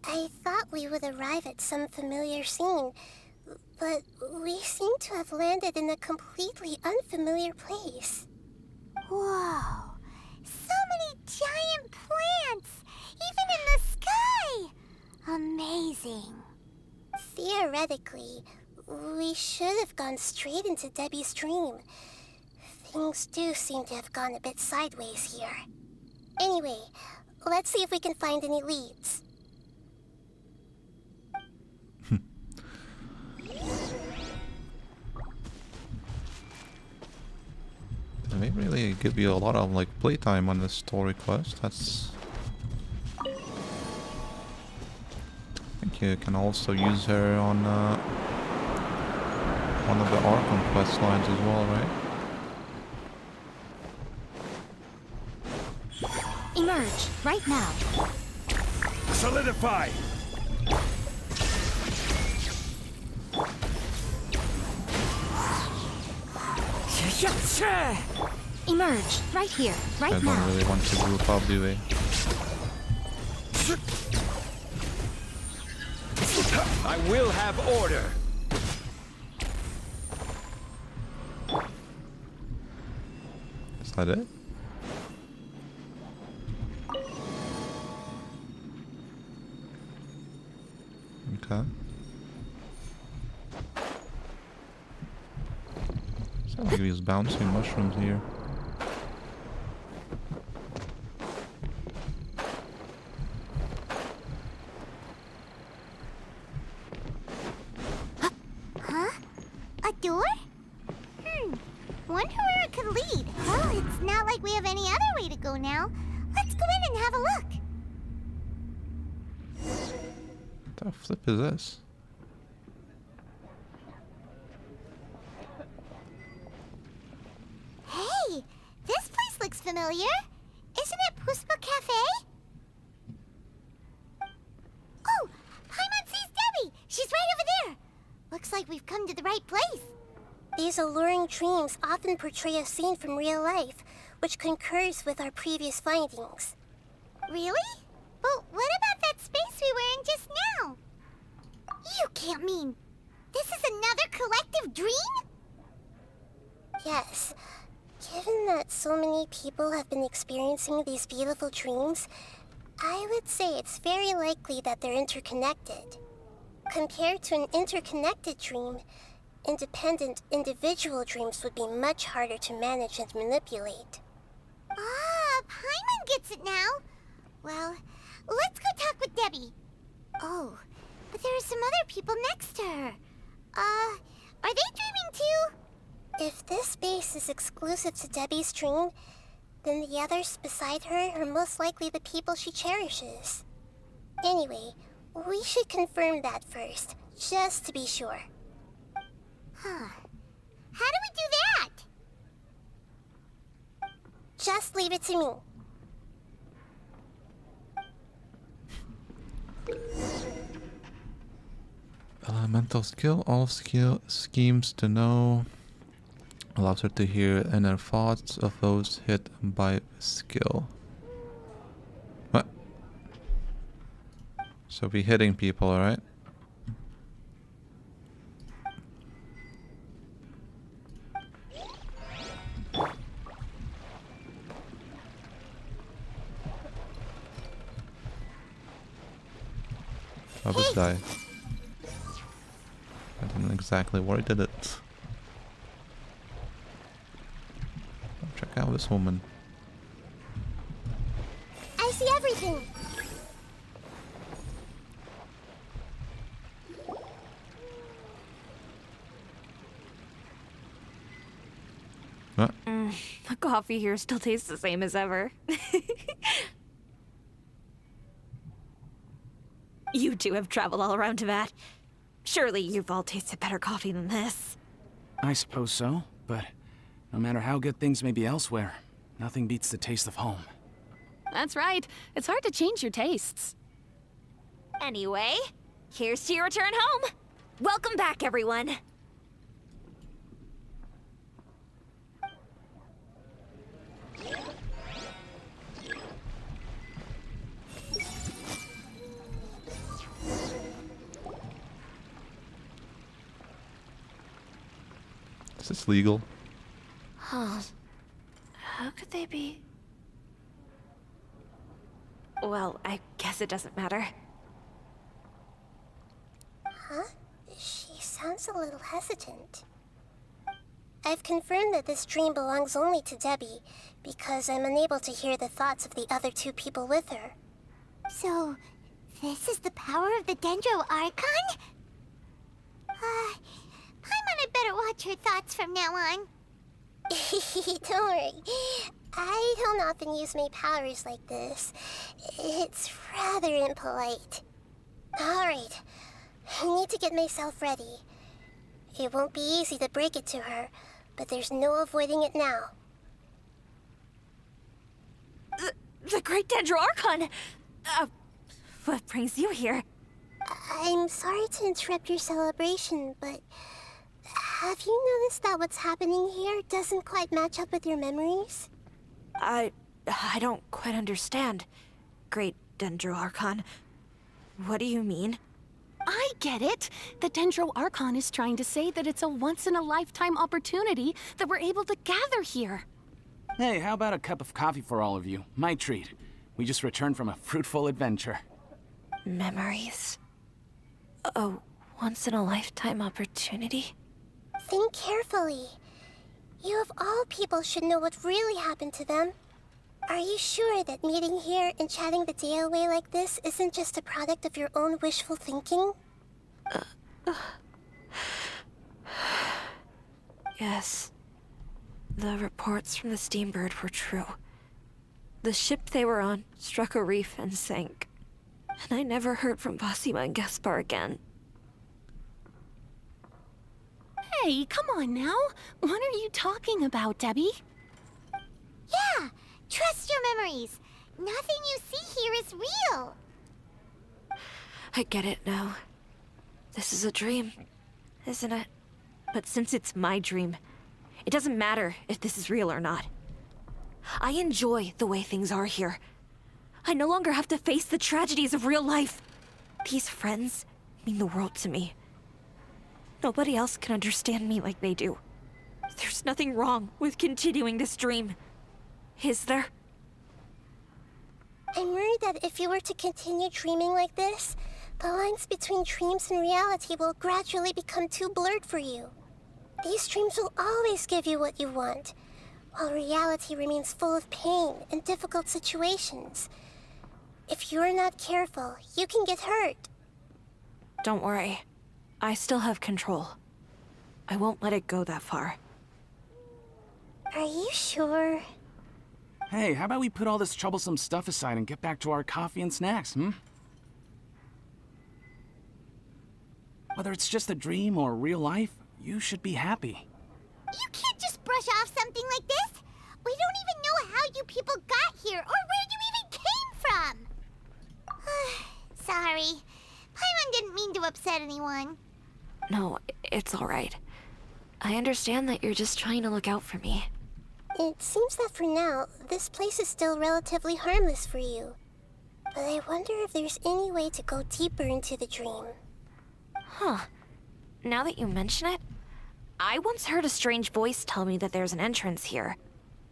I thought we would arrive at some familiar scene, but we seem to have landed in a completely unfamiliar place. Whoa, so many giant plants, even in the sky! Amazing. Theoretically, we should have gone straight into Debbie's dream. Things do seem to have gone a bit sideways here. Anyway, let's see if we can find any leads. They really give you a lot of like playtime on this story quest. That's... I think you can also use her on one of the Archon quest lines as well, right? Emerge, right now. Solidify! Emerge, right here, right I don't now. really want to group up, do we? I will have order. Is that it? Okay. Sounds like he's bouncing mushrooms here. Huh? A door? Wonder where it could lead. Well, it's not like we have any other way to go now. Let's go in and have a look. What the flip is this? Hey, this place looks familiar. Isn't it Puspa Cafe? Oh, Paimon sees Debbie. She's right over there. Looks like we've come to the right place. These alluring dreams often portray a scene from real life, which concurs with our previous findings. Really? But what about that space we were in just now? You can't mean this is another collective dream? Yes. Given that so many people have been experiencing these beautiful dreams, I would say it's very likely that they're interconnected. Compared to an interconnected dream, independent individual dreams would be much harder to manage and manipulate. Ah, Paimon gets it now. Well, let's go talk with Debbie. Oh, but there are some other people next to her. Are they dreaming too? If this space is exclusive to Debbie's dream, then the others beside her are most likely the people she cherishes. Anyway, we should confirm that first, just to be sure. Huh. How do we do that? Just leave it to me. Elemental skill, all skill schemes to know. Allows her to hear inner thoughts of those hit by skill. What? So be hitting people, alright? Oh, this guy. I don't know exactly where he did it. Check out this woman. I see everything. What? The coffee here still tastes the same as ever. You two have traveled all around Tibet. Surely you've all tasted better coffee than this. I suppose so, but no matter how good things may be elsewhere, nothing beats the taste of home. That's right. It's hard to change your tastes. Anyway, here's to your return home. Welcome back, everyone. Is this legal? Huh. How could they be? Well, I guess it doesn't matter. Huh? She sounds a little hesitant. I've confirmed that this dream belongs only to Debbie, because I'm unable to hear the thoughts of the other two people with her. So, this is the power of the Dendro Archon? Paimon had better watch her thoughts from now on. Don't worry. I don't often use my powers like this. It's rather impolite. Alright, I need to get myself ready. It won't be easy to break it to her, but there's no avoiding it now. The Great Dendro Archon! What brings you here? I'm sorry to interrupt your celebration, but have you noticed that what's happening here doesn't quite match up with your memories? I don't quite understand. Great Dendro Archon. What do you mean? I get it. The Dendro Archon is trying to say that it's a once-in-a-lifetime opportunity that we're able to gather here. Hey, how about a cup of coffee for all of you? My treat. We just returned from a fruitful adventure. Memories. A once-in-a-lifetime opportunity? Think carefully. You of all people should know what really happened to them. Are you sure that meeting here and chatting the day away like this isn't just a product of your own wishful thinking? Yes. The reports from the Steambird were true. The ship they were on struck a reef and sank. And I never heard from Basima and Gaspar again. Hey, come on now. What are you talking about, Debbie? Yeah, trust your memories. Nothing you see here is real. I get it now. This is a dream, isn't it? But since it's my dream, it doesn't matter if this is real or not. I enjoy the way things are here. I no longer have to face the tragedies of real life. These friends mean the world to me. Nobody else can understand me like they do. There's nothing wrong with continuing this dream. Is there? I'm worried that if you were to continue dreaming like this, the lines between dreams and reality will gradually become too blurred for you. These dreams will always give you what you want, while reality remains full of pain and difficult situations. If you're not careful, you can get hurt. Don't worry. I still have control. I won't let it go that far. Are you sure? Hey, how about we put all this troublesome stuff aside and get back to our coffee and snacks, Whether it's just a dream or real life, you should be happy. You can't just brush off something like this. We don't even know how you people got here or where you even came from. Sorry. Paimon didn't mean to upset anyone. No, it's all right. I understand that you're just trying to look out for me. It seems that for now, this place is still relatively harmless for you. But I wonder if there's any way to go deeper into the dream. Huh. Now that you mention it, I once heard a strange voice tell me that there's an entrance here.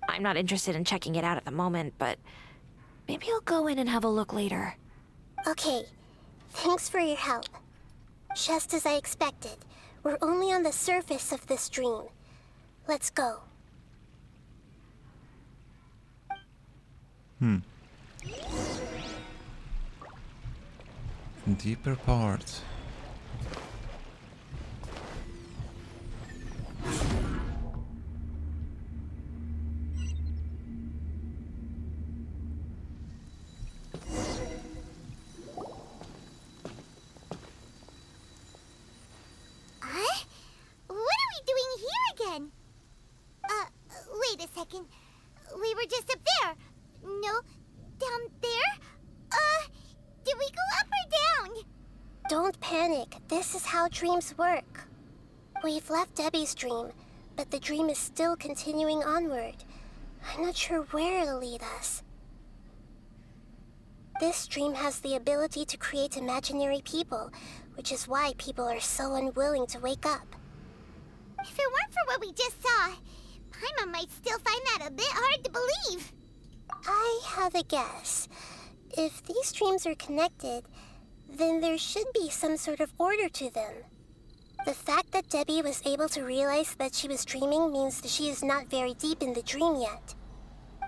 I'm not interested in checking it out at the moment, but maybe I'll go in and have a look later. Okay, thanks for your help. Just as I expected, we're only on the surface of this dream. Let's go. Deeper part. What are we doing here again? Wait a second. We were just up there. No, down there? Did we go up or down? Don't panic. This is how dreams work. We've left Debbie's dream, but the dream is still continuing onward. I'm not sure where it'll lead us. This dream has the ability to create imaginary people, which is why people are so unwilling to wake up. If it weren't for what we just saw, Paimon might still find that a bit hard to believe. I have a guess. If these dreams are connected, then there should be some sort of order to them. The fact that Debbie was able to realize that she was dreaming means that she is not very deep in the dream yet.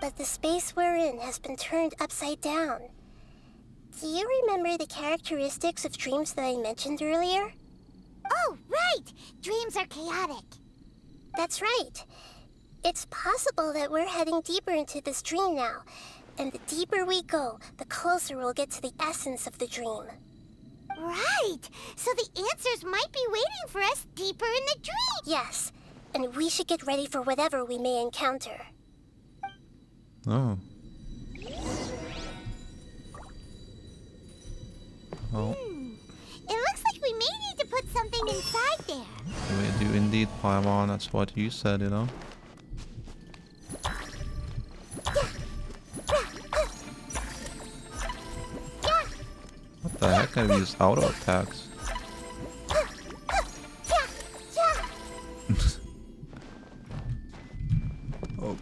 But the space we're in has been turned upside down. Do you remember the characteristics of dreams that I mentioned earlier? Oh, right! Dreams are chaotic. That's right. It's possible that we're heading deeper into this dream now, and the deeper we go, the closer we'll get to the essence of the dream. Right! So the answers might be waiting for us deeper in the dream! Yes, and we should get ready for whatever we may encounter. Oh. Well, It looks like we may need to put something inside there. we do indeed, Paimon. That's what you said, you know? What the heck? I've used auto attacks.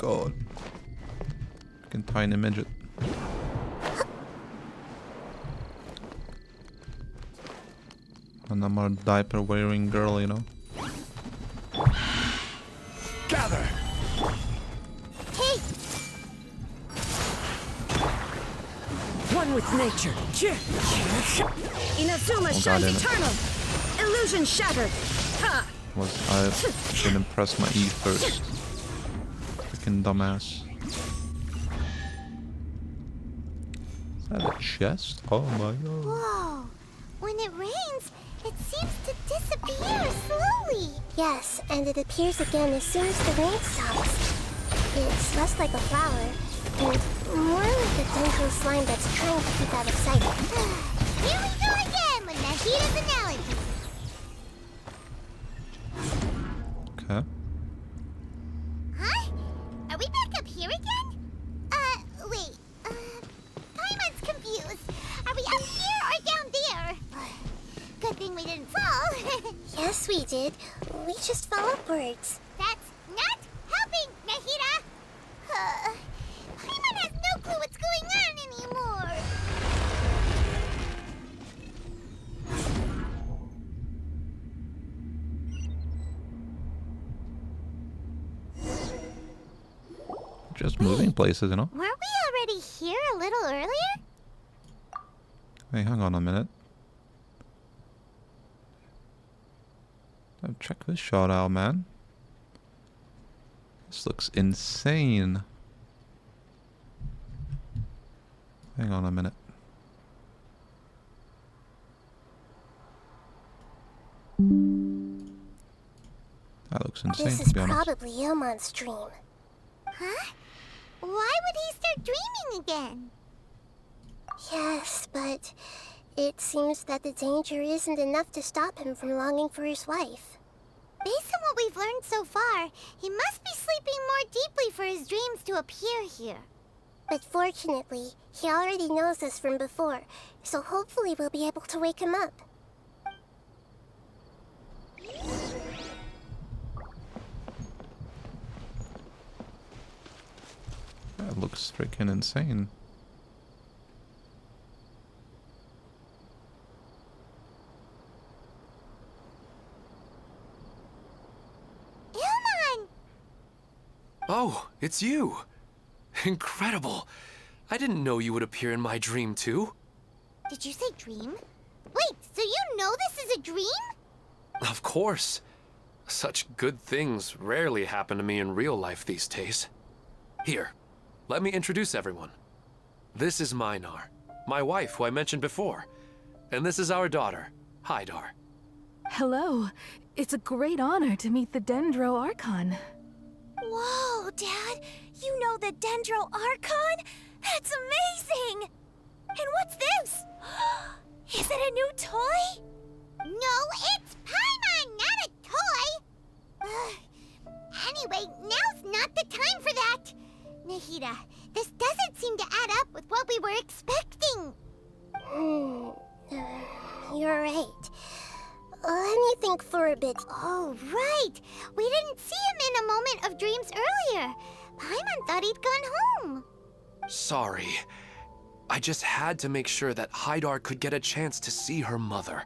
god. Fucking tiny midget. And I'm a diaper wearing girl, you know. Gather! Hey! One with nature. Inazuma Oh, shines damn it. eternal. Illusion shattered. Ha! I didn't press my E first. Freaking dumbass. Is that a chest? Oh my god. Whoa! When it rains, it seems to disappear slowly. Yes, and it appears again as soon as the rain stops. It's less like a flower, and more like a dendro slime that's trying to keep out of sight. Here we go again with Nahida's analogy. Okay. Huh? Are we back up here again? Wait. Paimon's confused. Are we up here or down there? Good thing we didn't fall. Yes, we did. We just fell upwards. That's not helping, Nahida. Paimon has no clue what's going on anymore. Just moving places, you know. Weren't we already here a little earlier? Hey, hang on a minute. Check this shot out, man. This looks insane. Hang on a minute. That looks insane, This to is be honest. probably Ilmon's dream. Huh? Why would he start dreaming again? Yes, but it seems that the danger isn't enough to stop him from longing for his wife. Based on what we've learned so far, he must be sleeping more deeply for his dreams to appear here. But fortunately, he already knows us from before, so hopefully we'll be able to wake him up. That looks freaking insane. Ilmon! Oh, it's you! Incredible! I didn't know you would appear in my dream, too. Did you say dream? Wait, so you know this is a dream? Of course. Such good things rarely happen to me in real life these days. Here, let me introduce everyone. This is Minar, my wife who I mentioned before. And this is our daughter, Hydar. Hello. It's a great honor to meet the Dendro Archon. Whoa, Dad! You know the Dendro Archon? That's amazing! And what's this? Is it a new toy? No, it's Paimon, not a toy! Anyway, now's not the time for that! Nahida, this doesn't seem to add up with what we were expecting! You're right. Let me think for a bit. Oh, right! We didn't see him in a moment of dreams earlier! Paimon thought he'd gone home! Sorry. I just had to make sure that Hydar could get a chance to see her mother.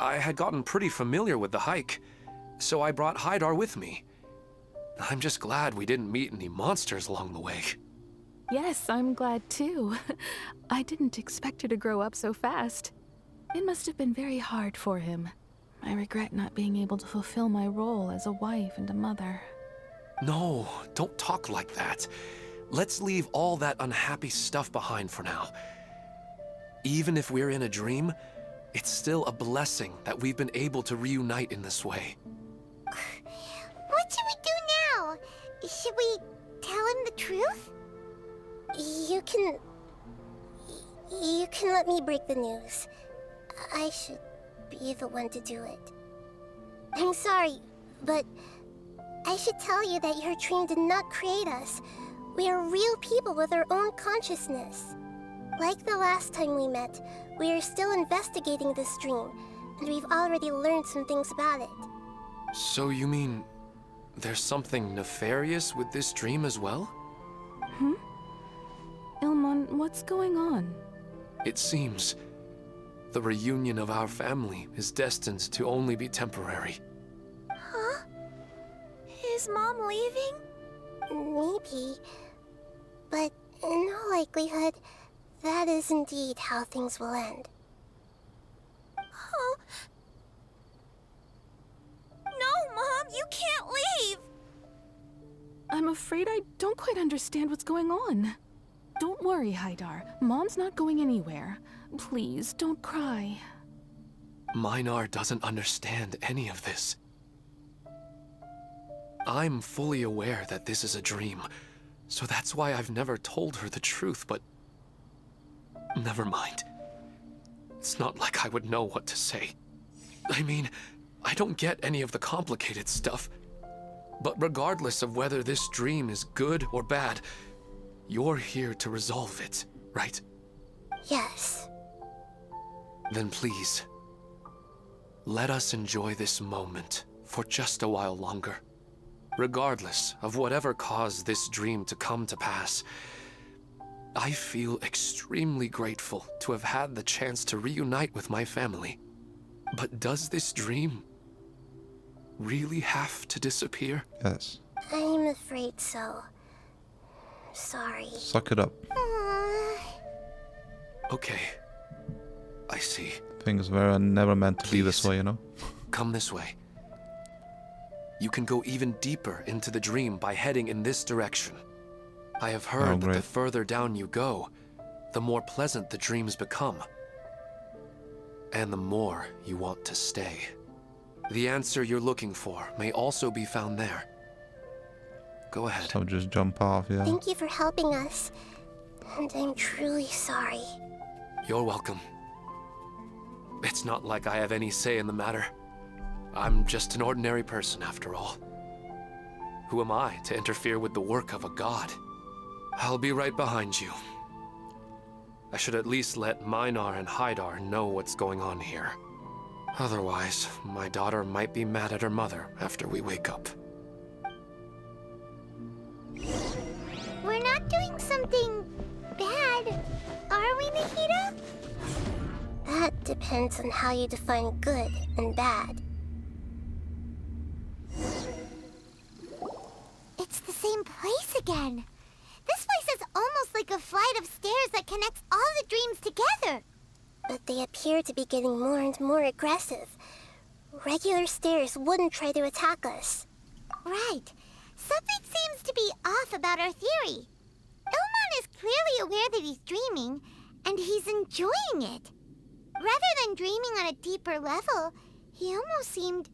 I had gotten pretty familiar with the hike, so I brought Hydar with me. I'm just glad we didn't meet any monsters along the way. Yes, I'm glad too. I didn't expect her to grow up so fast. It must have been very hard for him. I regret not being able to fulfill my role as a wife and a mother. No, don't talk like that. Let's leave all that unhappy stuff behind for now. Even if we're in a dream, it's still a blessing that we've been able to reunite in this way. What should we do now? Should we tell him the truth? You can let me break the news. I should be the one to do it. I'm sorry, but I should tell you that your dream did not create us. We are real people with our own consciousness. Like the last time we met, we are still investigating this dream, and we've already learned some things about it. So you mean there's something nefarious with this dream as well? Ilmon, what's going on? It seems the reunion of our family is destined to only be temporary. Huh? Is Mom leaving? Maybe. But in all likelihood, that is indeed how things will end. Oh. No, Mom, you can't leave! I'm afraid I don't quite understand what's going on. Don't worry, Haidar. Mom's not going anywhere. Please, don't cry. Minar doesn't understand any of this. I'm fully aware that this is a dream, so that's why I've never told her the truth, but... never mind. It's not like I would know what to say. I mean, I don't get any of the complicated stuff. But regardless of whether this dream is good or bad, you're here to resolve it, right? Yes. Then please, let us enjoy this moment for just a while longer. Regardless of whatever caused this dream to come to pass, I feel extremely grateful to have had the chance to reunite with my family. But does this dream really have to disappear? Yes. I'm afraid so. Sorry. Suck it up. Okay. I see. Things were never meant to be this way, you know? Come this way. You can go even deeper into the dream by heading in this direction. I have heard that the further down you go, the more pleasant the dreams become. And the more you want to stay. The answer you're looking for may also be found there. Go ahead. So just jump off, yeah. Thank you for helping us. And I'm truly sorry. You're welcome. It's not like I have any say in the matter. I'm just an ordinary person, after all. Who am I to interfere with the work of a god? I'll be right behind you. I should at least let Minar and Haidar know what's going on here. Otherwise, my daughter might be mad at her mother after we wake up. We're not doing something bad, are we, Nahida? That depends on how you define good and bad. It's the same place again. This place is almost like a flight of stairs that connects all the dreams together. But they appear to be getting more and more aggressive. Regular stairs wouldn't try to attack us. Right. Something seems to be off about our theory. Ilmon is clearly aware that he's dreaming, and he's enjoying it. Rather than dreaming on a deeper level, he almost seemed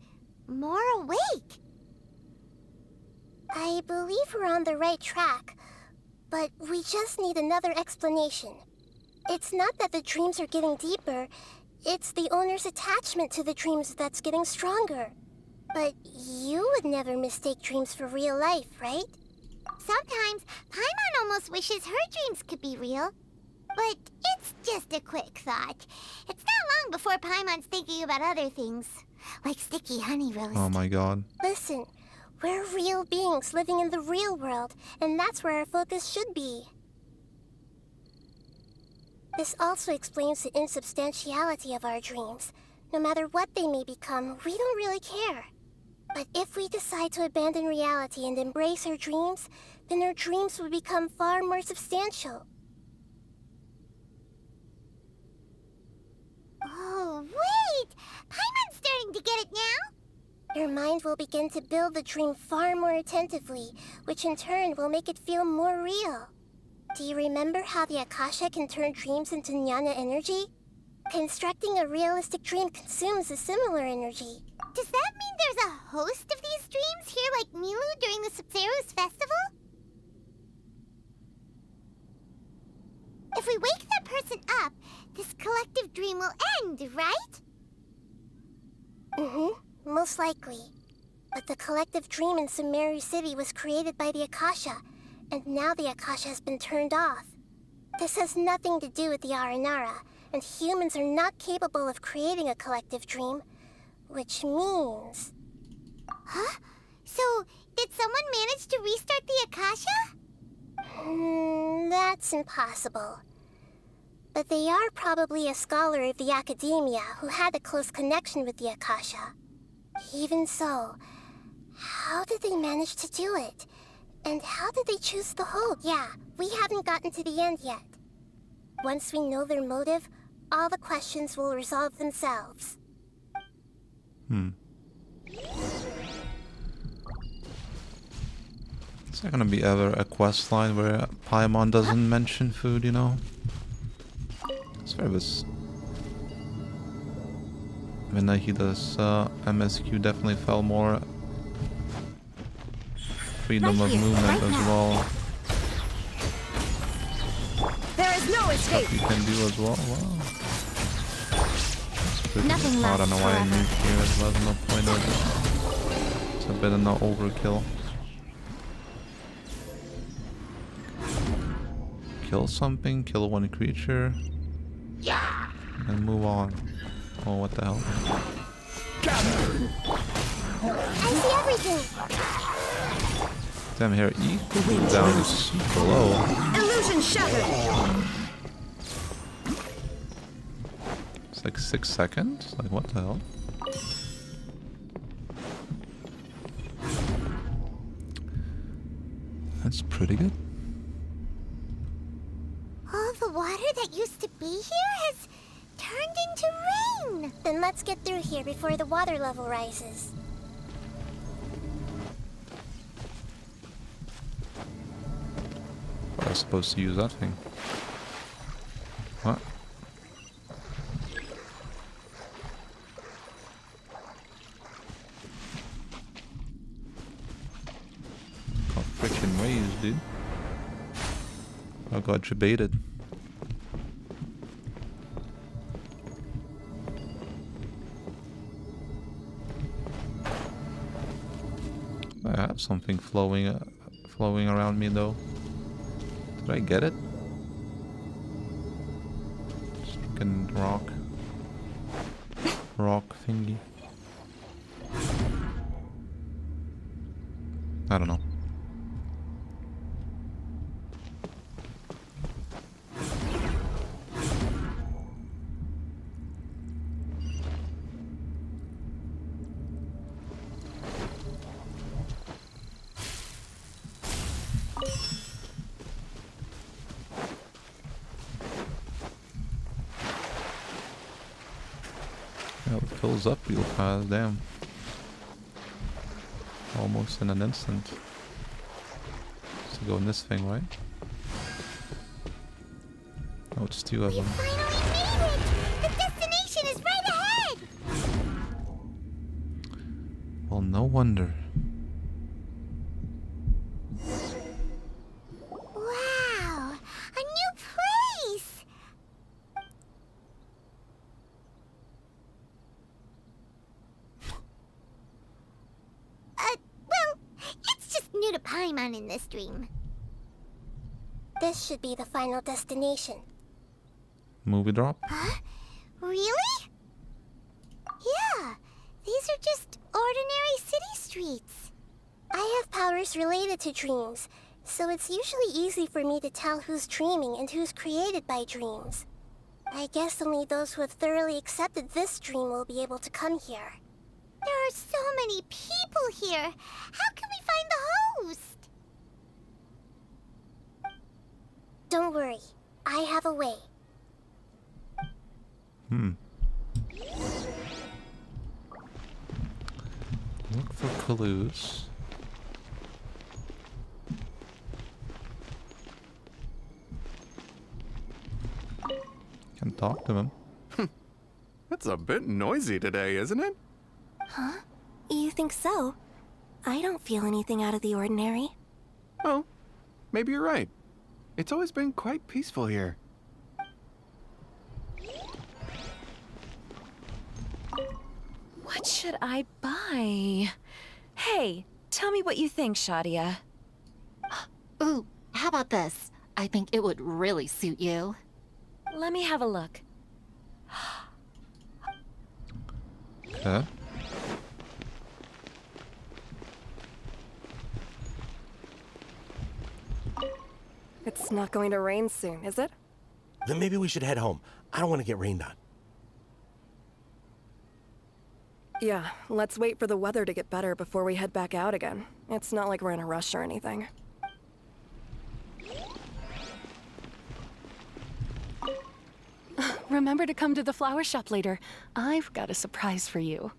more awake. I believe we're on the right track, but we just need another explanation. It's not that the dreams are getting deeper, it's the owner's attachment to the dreams that's getting stronger. But you would never mistake dreams for real life, right? Sometimes, Paimon almost wishes her dreams could be real. But it's just a quick thought. It's not long before Paimon's thinking about other things, like sticky honey roast. Oh my god. Listen, we're real beings living in the real world, and that's where our focus should be. This also explains the insubstantiality of our dreams. No matter what they may become, we don't really care. But if we decide to abandon reality and embrace our dreams, then our dreams will become far more substantial. Oh, wait! Paimon's starting to get it now? Your mind will begin to build the dream far more attentively, which in turn will make it feel more real. Do you remember how the Akasha can turn dreams into jnana energy? Constructing a realistic dream consumes a similar energy. Does that mean there's a host of these dreams here like Milu during the Subzerus festival? If we wake that person up, this collective dream will end, right? Mm-hmm, most likely. But the collective dream in Sumeru City was created by the Akasha, and now the Akasha has been turned off. This has nothing to do with the Aranara, and humans are not capable of creating a collective dream, which means... Huh? So, that's impossible. But they are probably a scholar of the academia who had a close connection with the Akasha. Even so, how did they manage to do it? And how did they choose the hope? Yeah, we haven't gotten to the end yet. Once we know their motive, all the questions will resolve themselves. Is there gonna be ever a quest line where Paimon doesn't mention food, you know? Service. When he does MSQ definitely felt more freedom of movement as well. There is no escape. Stuff you can do as well. Wow. That's pretty Nothing good. I don't know lasts why I forever. moved here. There's no point of it. It's a bit of an overkill. Kill something, kill one creature, and move on. Oh, what the hell? I see everything! Damn, here, E cooldown is super low. Illusion shattered. It's like 6 seconds? Like, what the hell? That's pretty good. All the water that used to be here has turned into rain. Then let's get through here before the water level rises. I was supposed to use that thing. What? Got freaking ways, dude. I got you baited. I have something flowing around me though. Did I get it? Freaking rock thingy. I don't know. Yeah, it fills up real fast, damn. Almost in an instant. Just to go in this thing, right? Oh, it's 2 of them. Finally made it! The destination is right ahead! Well, no wonder. Wow! A new place! Well, it's just new to Paimon in this dream. This should be the final destination. Movie drop? Huh? Really? Yeah, these are just ordinary city streets. I have powers related to dreams, so it's usually easy for me to tell who's dreaming and who's created by dreams. I guess only those who have thoroughly accepted this dream will be able to come here. There are so many people here. How can we find the host? Don't worry, I have a way. Look for clues. Can talk to him. It's a bit noisy today, isn't it? Huh? You think so? I don't feel anything out of the ordinary. Oh, maybe you're right. It's always been quite peaceful here. What should I buy? Hey, tell me what you think, Shadia. Ooh, how about this? I think it would really suit you. Let me have a look. Okay. It's not going to rain soon, is it? Then maybe we should head home. I don't want to get rained on. Yeah, let's wait for the weather to get better before we head back out again. It's not like we're in a rush or anything. Remember to come to the flower shop later. I've got a surprise for you.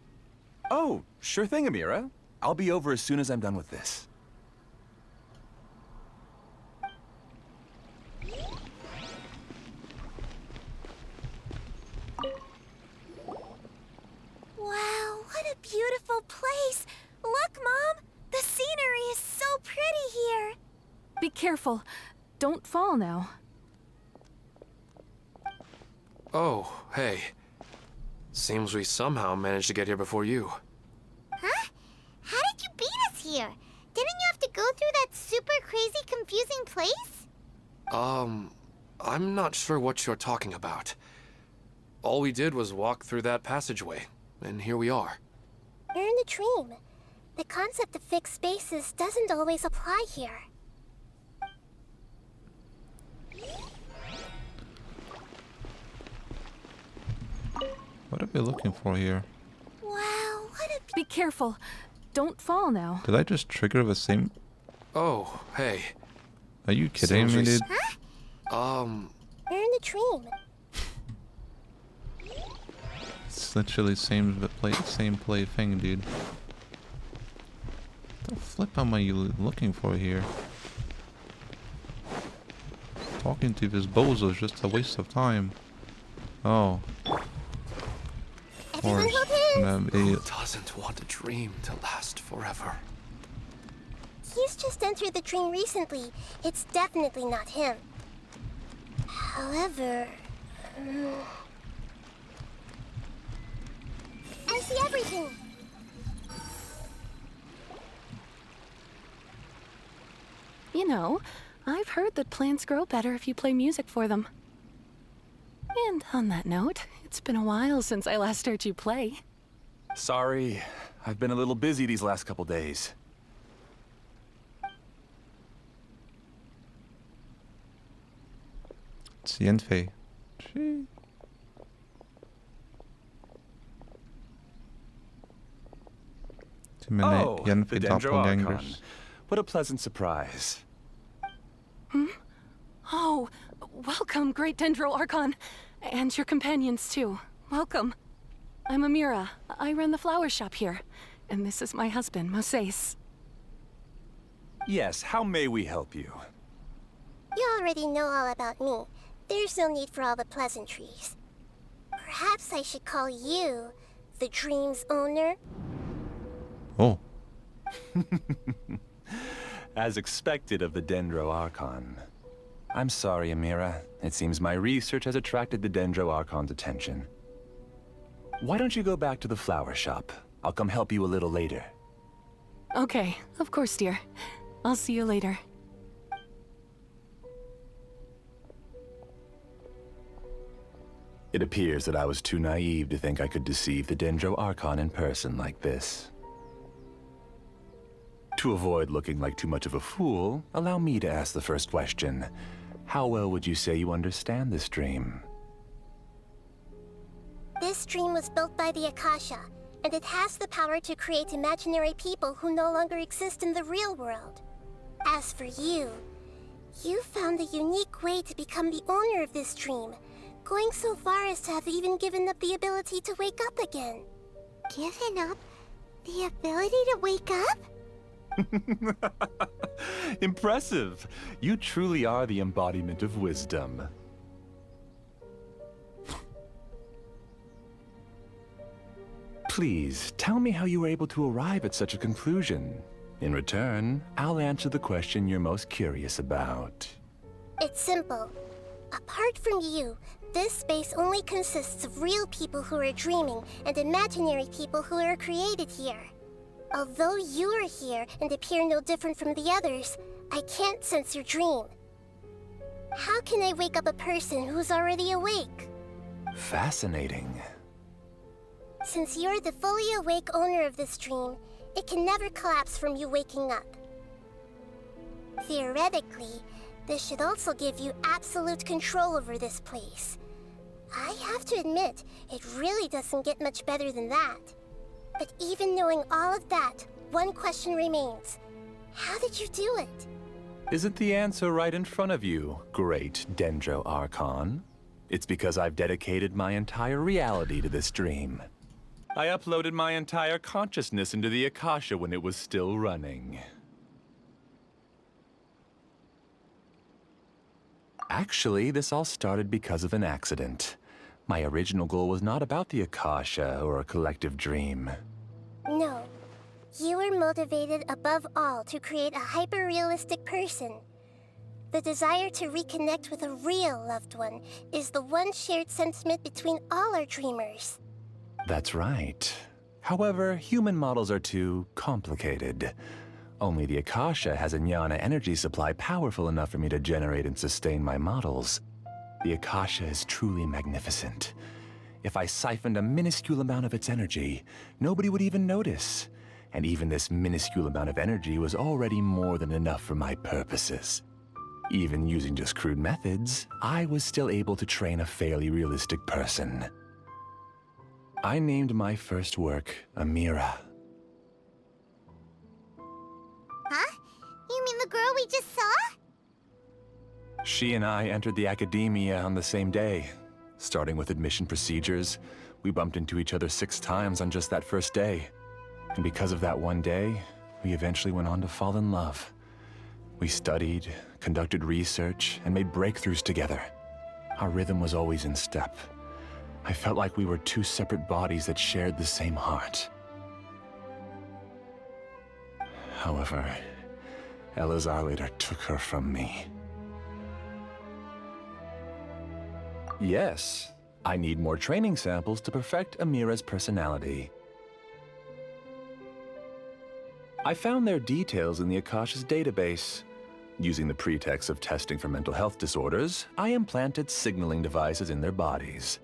Oh, sure thing, Amira. I'll be over as soon as I'm done with this. Wow, what a beautiful place! Look, Mom! The scenery is so pretty here! Be careful. Don't fall now. Oh, hey. Seems we somehow managed to get here before you. Huh? How did you beat us here? Didn't you have to go through that super crazy, confusing place? I'm not sure what you're talking about. All we did was walk through that passageway, and here we are. You're in a dream. The concept of fixed spaces doesn't always apply here. What are we looking for here? Wow, what a... Be careful. Don't fall now. Did I just trigger the same? Oh, hey. Are you kidding me, dude? You're in a dream. It's literally same play thing, dude. What the flip am I looking for here? Talking to this bozo is just a waste of time. Oh. Of course. Who doesn't want a dream to last forever? He's just entered the dream recently. It's definitely not him. However... I see everything! You know, I've heard that plants grow better if you play music for them. And on that note, it's been a while since I last heard you play. Sorry, I've been a little busy these last couple days. It's Yenfei. Gee. Too many Oh, the Yenfei doppelgangers. Archon. What a pleasant surprise. Hmm? Oh, welcome, Great Dendro Archon. And your companions, too. Welcome. I'm Amira. I run the flower shop here. And this is my husband, Moses. Yes, how may we help you? You already know all about me. There's no need for all the pleasantries. Perhaps I should call you the dream's owner? Oh. As expected of the Dendro Archon. I'm sorry, Amira. It seems my research has attracted the Dendro Archon's attention. Why don't you go back to the flower shop? I'll come help you a little later. Okay, of course, dear. I'll see you later. It appears that I was too naive to think I could deceive the Dendro Archon in person like this. To avoid looking like too much of a fool, allow me to ask the first question. How well would you say you understand this dream? This dream was built by the Akasha, and it has the power to create imaginary people who no longer exist in the real world. As for you, you found a unique way to become the owner of this dream, going so far as to have even given up the ability to wake up again. Given up the ability to wake up? Impressive! You truly are the embodiment of wisdom. Please, tell me how you were able to arrive at such a conclusion. In return, I'll answer the question you're most curious about. It's simple. Apart from you, this space only consists of real people who are dreaming and imaginary people who are created here. Although you are here and appear no different from the others, I can't sense your dream. How can I wake up a person who's already awake? Fascinating. Since you're the fully awake owner of this dream, it can never collapse from you waking up. Theoretically, This should also give you absolute control over this place. I have to admit, it really doesn't get much better than that. But even knowing all of that, one question remains. How did you do it? Isn't the answer right in front of you, great Dendro Archon? It's because I've dedicated my entire reality to this dream. I uploaded my entire consciousness into the Akasha when it was still running. Actually, this all started because of an accident. My original goal was not about the Akasha or a collective dream. No. You were motivated above all to create a hyper-realistic person. The desire to reconnect with a real loved one is the one shared sentiment between all our dreamers. That's right. However, human models are too complicated. Only the Akasha has a jnana energy supply powerful enough for me to generate and sustain my models. The Akasha is truly magnificent. If I siphoned a minuscule amount of its energy, nobody would even notice. And even this minuscule amount of energy was already more than enough for my purposes. Even using just crude methods, I was still able to train a fairly realistic person. I named my first work Amira. Huh? You mean the girl we just saw? She and I entered the academia on the same day. Starting with admission procedures, we bumped into each other 6 times on just that first day. And because of that one day, we eventually went on to fall in love. We studied, conducted research, and made breakthroughs together. Our rhythm was always in step. I felt like we were 2 separate bodies that shared the same heart. However, Elazar later took her from me. Yes, I need more training samples to perfect Amira's personality. I found their details in the Akasha's database. Using the pretext of testing for mental health disorders, I implanted signaling devices in their bodies.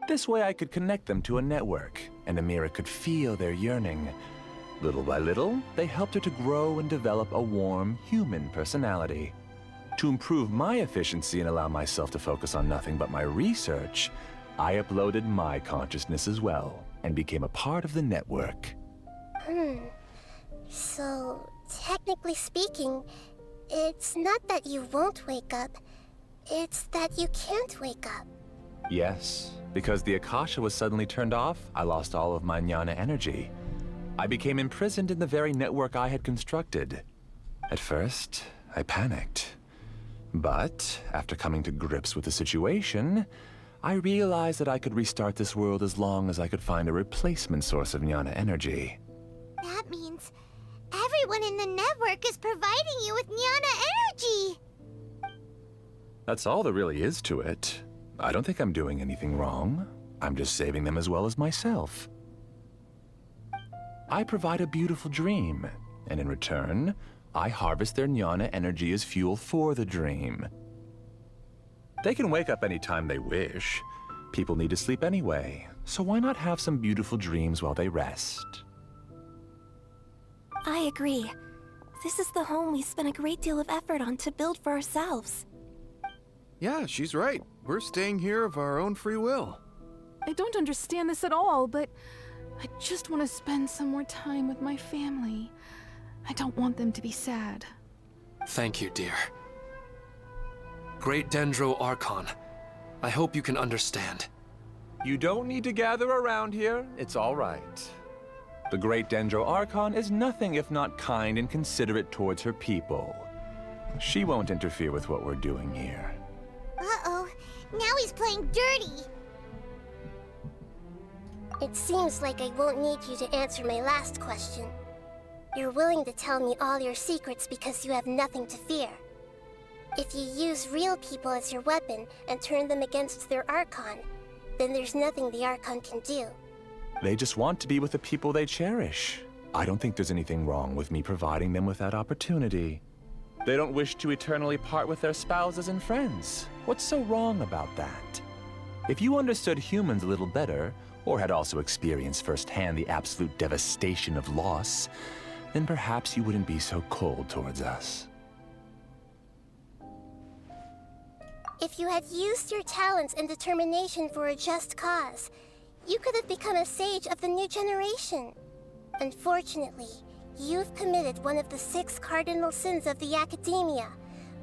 This way I could connect them to a network, and Amira could feel their yearning. Little by little, they helped her to grow and develop a warm, human personality. To improve my efficiency and allow myself to focus on nothing but my research, I uploaded my consciousness as well, and became a part of the network. So, technically speaking, it's not that you won't wake up, it's that you can't wake up. Yes, because the Akasha was suddenly turned off, I lost all of my jnana energy. I became imprisoned in the very network I had constructed. At first, I panicked. But, after coming to grips with the situation, I realized that I could restart this world as long as I could find a replacement source of jnana energy. That means everyone in the network is providing you with jnana energy! That's all there really is to it. I don't think I'm doing anything wrong. I'm just saving them as well as myself. I provide a beautiful dream, and in return, I harvest their jnana energy as fuel for the dream. They can wake up anytime they wish. People need to sleep anyway, so why not have some beautiful dreams while they rest? I agree. This is the home we spent a great deal of effort on to build for ourselves. Yeah, she's right. We're staying here of our own free will. I don't understand this at all, but I just want to spend some more time with my family. I don't want them to be sad. Thank you, dear. Great Dendro Archon, I hope you can understand. You don't need to gather around here. It's all right. The great Dendro Archon is nothing if not kind and considerate towards her people. She won't interfere with what we're doing here. Uh-oh, now he's playing dirty. It seems like I won't need you to answer my last question. You're willing to tell me all your secrets because you have nothing to fear. If you use real people as your weapon and turn them against their Archon, then there's nothing the Archon can do. They just want to be with the people they cherish. I don't think there's anything wrong with me providing them with that opportunity. They don't wish to eternally part with their spouses and friends. What's so wrong about that? If you understood humans a little better, or had also experienced firsthand the absolute devastation of loss, then perhaps you wouldn't be so cold towards us. If you had used your talents and determination for a just cause, you could have become a sage of the new generation. Unfortunately, you've committed one of the 6 cardinal sins of the Academia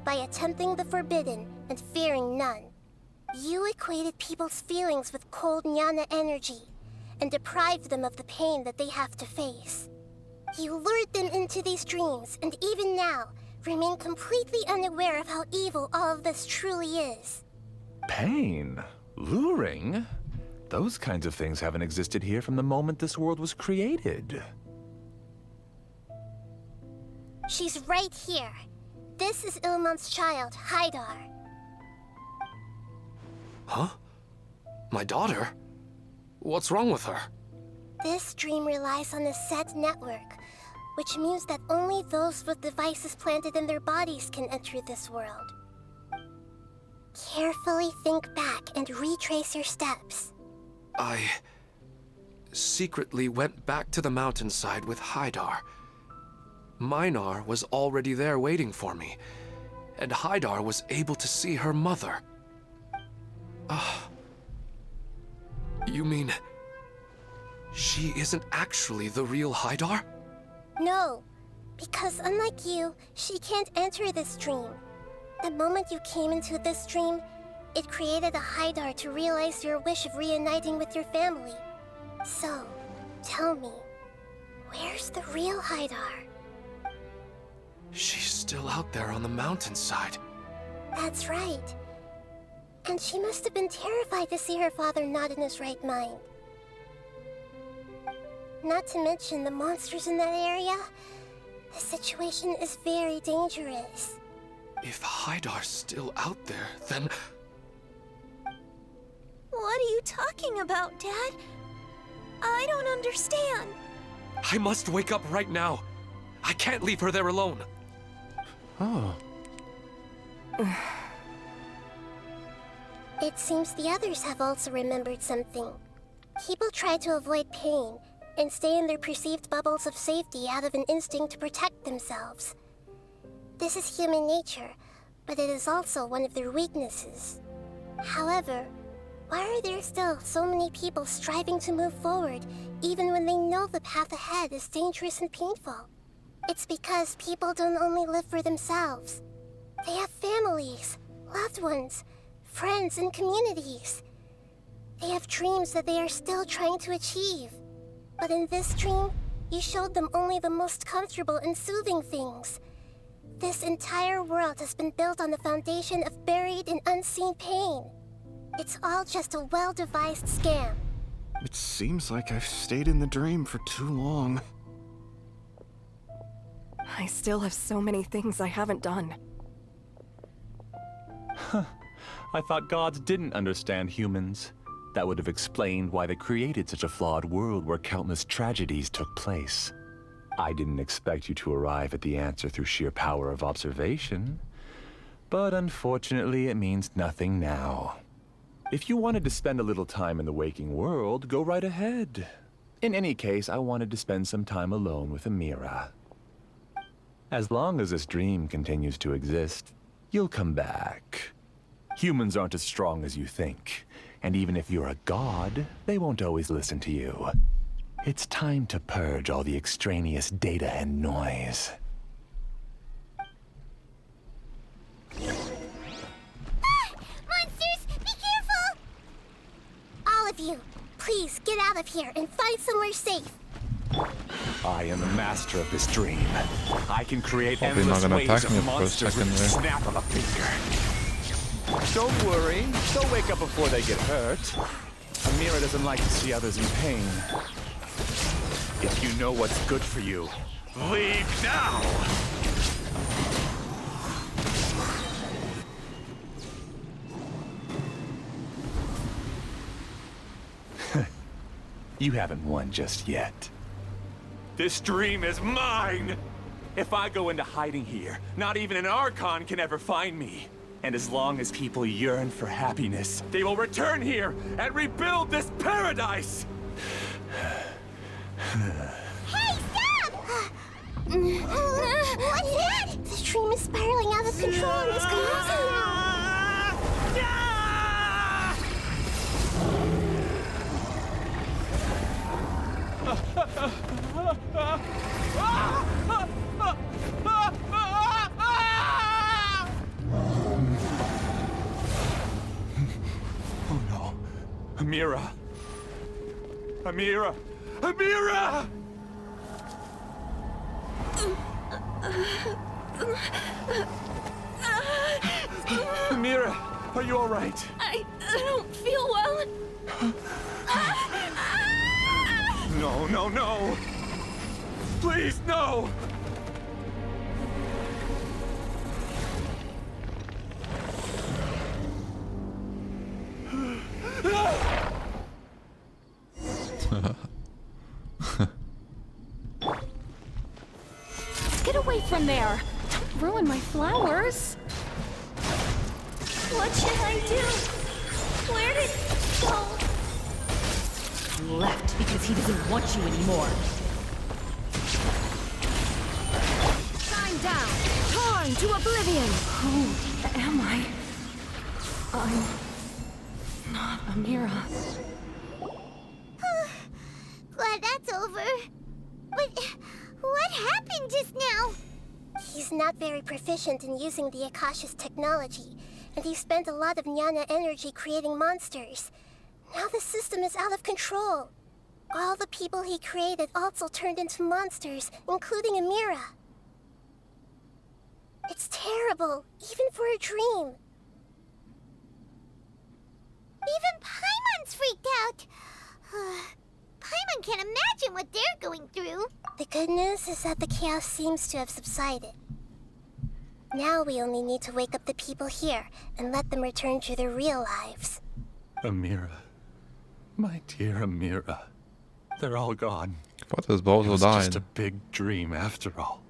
by attempting the forbidden and fearing none. You equated people's feelings with cold Jnana energy and deprived them of the pain that they have to face. You lured them into these dreams, and even now, remain completely unaware of how evil all of this truly is. Pain? Luring? Those kinds of things haven't existed here from the moment this world was created. She's right here. This is Ilmon's child, Haidar. Huh? My daughter? What's wrong with her? This dream relies on a set network, which means that only those with devices planted in their bodies can enter this world. Carefully think back and retrace your steps. I secretly went back to the mountainside with Haidar. Minar was already there waiting for me, and Haidar was able to see her mother. You mean she isn't actually the real Haidar? No, because unlike you, she can't enter this dream. The moment you came into this dream, it created a Haidar to realize your wish of reuniting with your family. So, tell me, where's the real Haidar? She's still out there on the mountainside. That's right. And she must have been terrified to see her father not in his right mind. Not to mention the monsters in that area. The situation is very dangerous. If Haidar's still out there, then... What are you talking about, Dad? I don't understand. I must wake up right now. I can't leave her there alone. Oh. It seems the others have also remembered something. People try to avoid pain and stay in their perceived bubbles of safety out of an instinct to protect themselves. This is human nature, but it is also one of their weaknesses. However, why are there still so many people striving to move forward, even when they know the path ahead is dangerous and painful? It's because people don't only live for themselves. They have families, loved ones, friends, and communities. They have dreams that they are still trying to achieve. But in this dream, you showed them only the most comfortable and soothing things. This entire world has been built on the foundation of buried and unseen pain. It's all just a well-devised scam. It seems like I've stayed in the dream for too long. I still have so many things I haven't done. I thought gods didn't understand humans. That would have explained why they created such a flawed world where countless tragedies took place. I didn't expect you to arrive at the answer through sheer power of observation. But unfortunately, it means nothing now. If you wanted to spend a little time in the waking world, go right ahead. In any case, I wanted to spend some time alone with Amira. As long as this dream continues to exist, you'll come back. Humans aren't as strong as you think. And even if you're a god, they won't always listen to you. It's time to purge all the extraneous data and noise. Monsters, be careful! All of you, please get out of here and find somewhere safe. I am the master of this dream. I can create Probably not endless gonna waves attack me of for a monsters with second the there. snap of a finger. Don't worry, they'll wake up before they get hurt. Amira doesn't like to see others in pain. If you know what's good for you, leave now! You haven't won just yet. This dream is mine! If I go into hiding here, not even an Archon can ever find me. And as long as people yearn for happiness, they will return here and rebuild this paradise! Hey, stop! What's that? The dream is spiraling out of control and is collapsing now. Oh no. Amira! Amira! Amira! Amira, are you all right? I don't feel well. No, no, no! Please, no! Get away from there! Don't ruin my flowers! What should I do? Where did he go? He left because he doesn't want you anymore. Time down! Torn to oblivion! Who am I? I'm not Amira. Glad that's over. But what happened just now? He's not very proficient in using the Akasha's technology, and he spent a lot of Jnana energy creating monsters. Now the system is out of control. All the people he created also turned into monsters, including Amira. It's terrible, even for a dream. Even Paimon's freaked out. Paimon can't imagine what they're going through. The good news is that the chaos seems to have subsided. Now we only need to wake up the people here and let them return to their real lives. Amira. My dear Amira. They're all gone. What has Bozo It was died? just a big dream after all.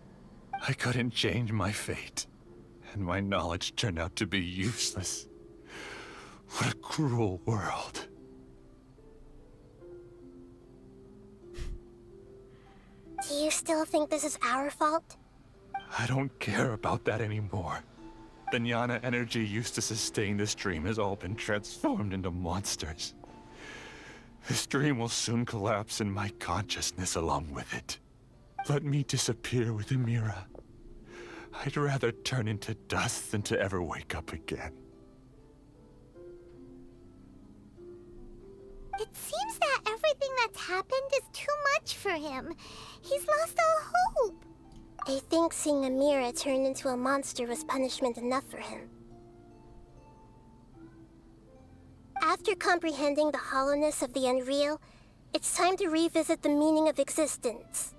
I couldn't change my fate. And my knowledge turned out to be useless. What a cruel world. Do you still think this is our fault? I don't care about that anymore. The Jnana energy used to sustain this dream has all been transformed into monsters. This dream will soon collapse and my consciousness along with it. Let me disappear with Amira. I'd rather turn into dust than to ever wake up again. It seems that everything that's happened is too much for him. He's lost all hope. I think seeing Amira turn into a monster was punishment enough for him. After comprehending the hollowness of the unreal, it's time to revisit the meaning of existence.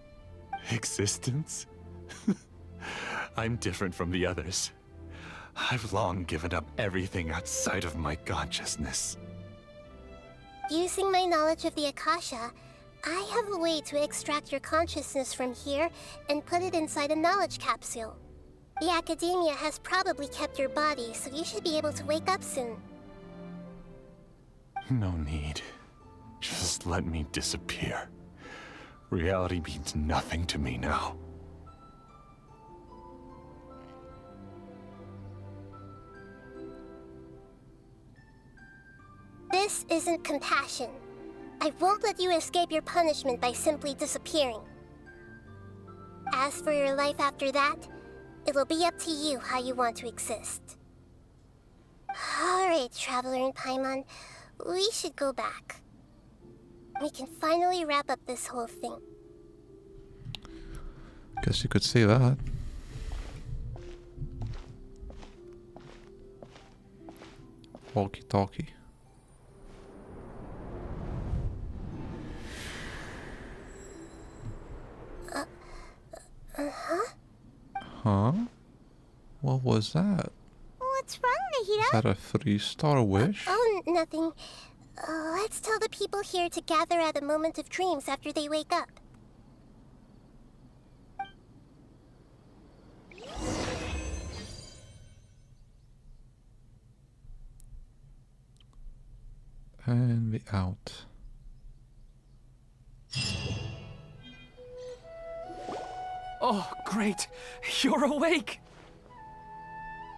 Existence? I'm different from the others. I've long given up everything outside of my consciousness. Using my knowledge of the Akasha, I have a way to extract your consciousness from here and put it inside a knowledge capsule. The Academia has probably kept your body, so you should be able to wake up soon. No need. Just let me disappear. Reality means nothing to me now. This isn't compassion. I won't let you escape your punishment by simply disappearing. As for your life after that, it'll be up to you how you want to exist. Alright, Traveler and Paimon, we should go back. We can finally wrap up this whole thing. Guess you could say that. Walkie-talkie. Uh-huh? Huh? What was that? What's wrong, Nahida? Is that a 3-star wish? Oh, nothing. Let's tell the people here to gather at a moment of dreams after they wake up. And we out. Oh, great! You're awake!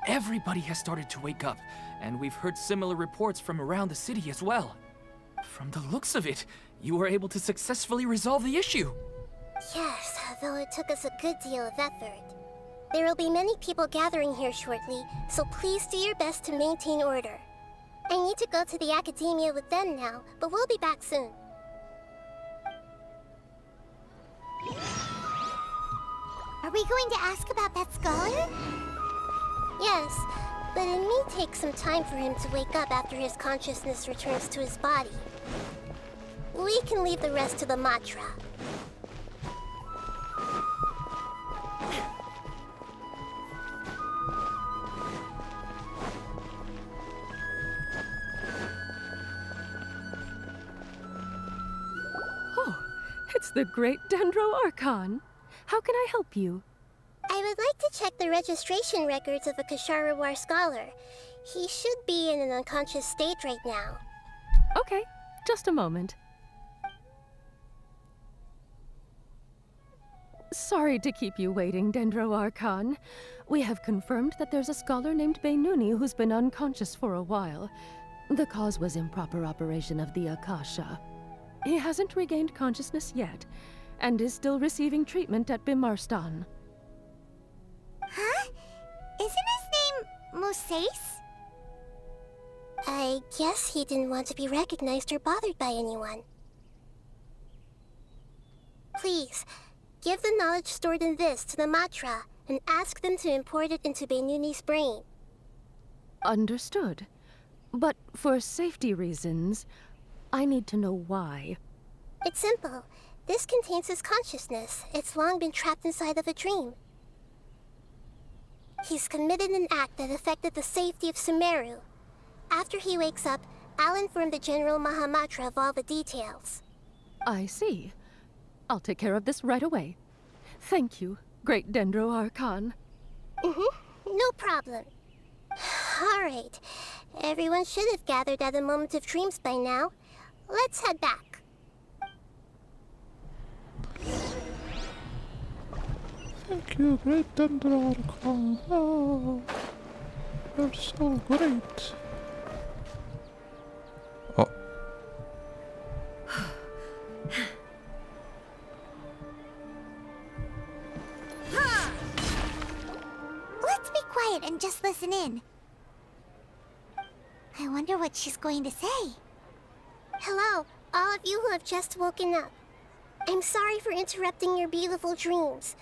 Everybody has started to wake up, and we've heard similar reports from around the city as well. From the looks of it, you were able to successfully resolve the issue. Yes, though it took us a good deal of effort. There will be many people gathering here shortly, so please do your best to maintain order. I need to go to the academia with them now, but we'll be back soon. Are we going to ask about that scholar? Yes, but it may take some time for him to wake up after his consciousness returns to his body. We can leave the rest to the Matra. Oh, it's the great Dendro Archon. How can I help you? I would like to check the registration records of a Kasharawar scholar. He should be in an unconscious state right now. Okay, just a moment. Sorry to keep you waiting, Dendro Archon. We have confirmed that there's a scholar named Beinuni who's been unconscious for a while. The cause was improper operation of the Akasha. He hasn't regained consciousness yet, and is still receiving treatment at Bimarstan. Huh? Isn't his name Moses? I guess he didn't want to be recognized or bothered by anyone. Please, give the knowledge stored in this to the Matra and ask them to import it into Beinuni's brain. Understood. But for safety reasons, I need to know why. It's simple. This contains his consciousness. It's long been trapped inside of a dream. He's committed an act that affected the safety of Sumeru. After he wakes up, I'll inform the General Mahamatra of all the details. I see. I'll take care of this right away. Thank you, great Dendro Archon. No problem. All right. Everyone should have gathered at a Moment of Dreams by now. Let's head back. Thank you, great Dendro Archon. Oh, you're so great. Oh. Let's be quiet and just listen in. I wonder what she's going to say. Hello, all of you who have just woken up. I'm sorry for interrupting your beautiful dreams.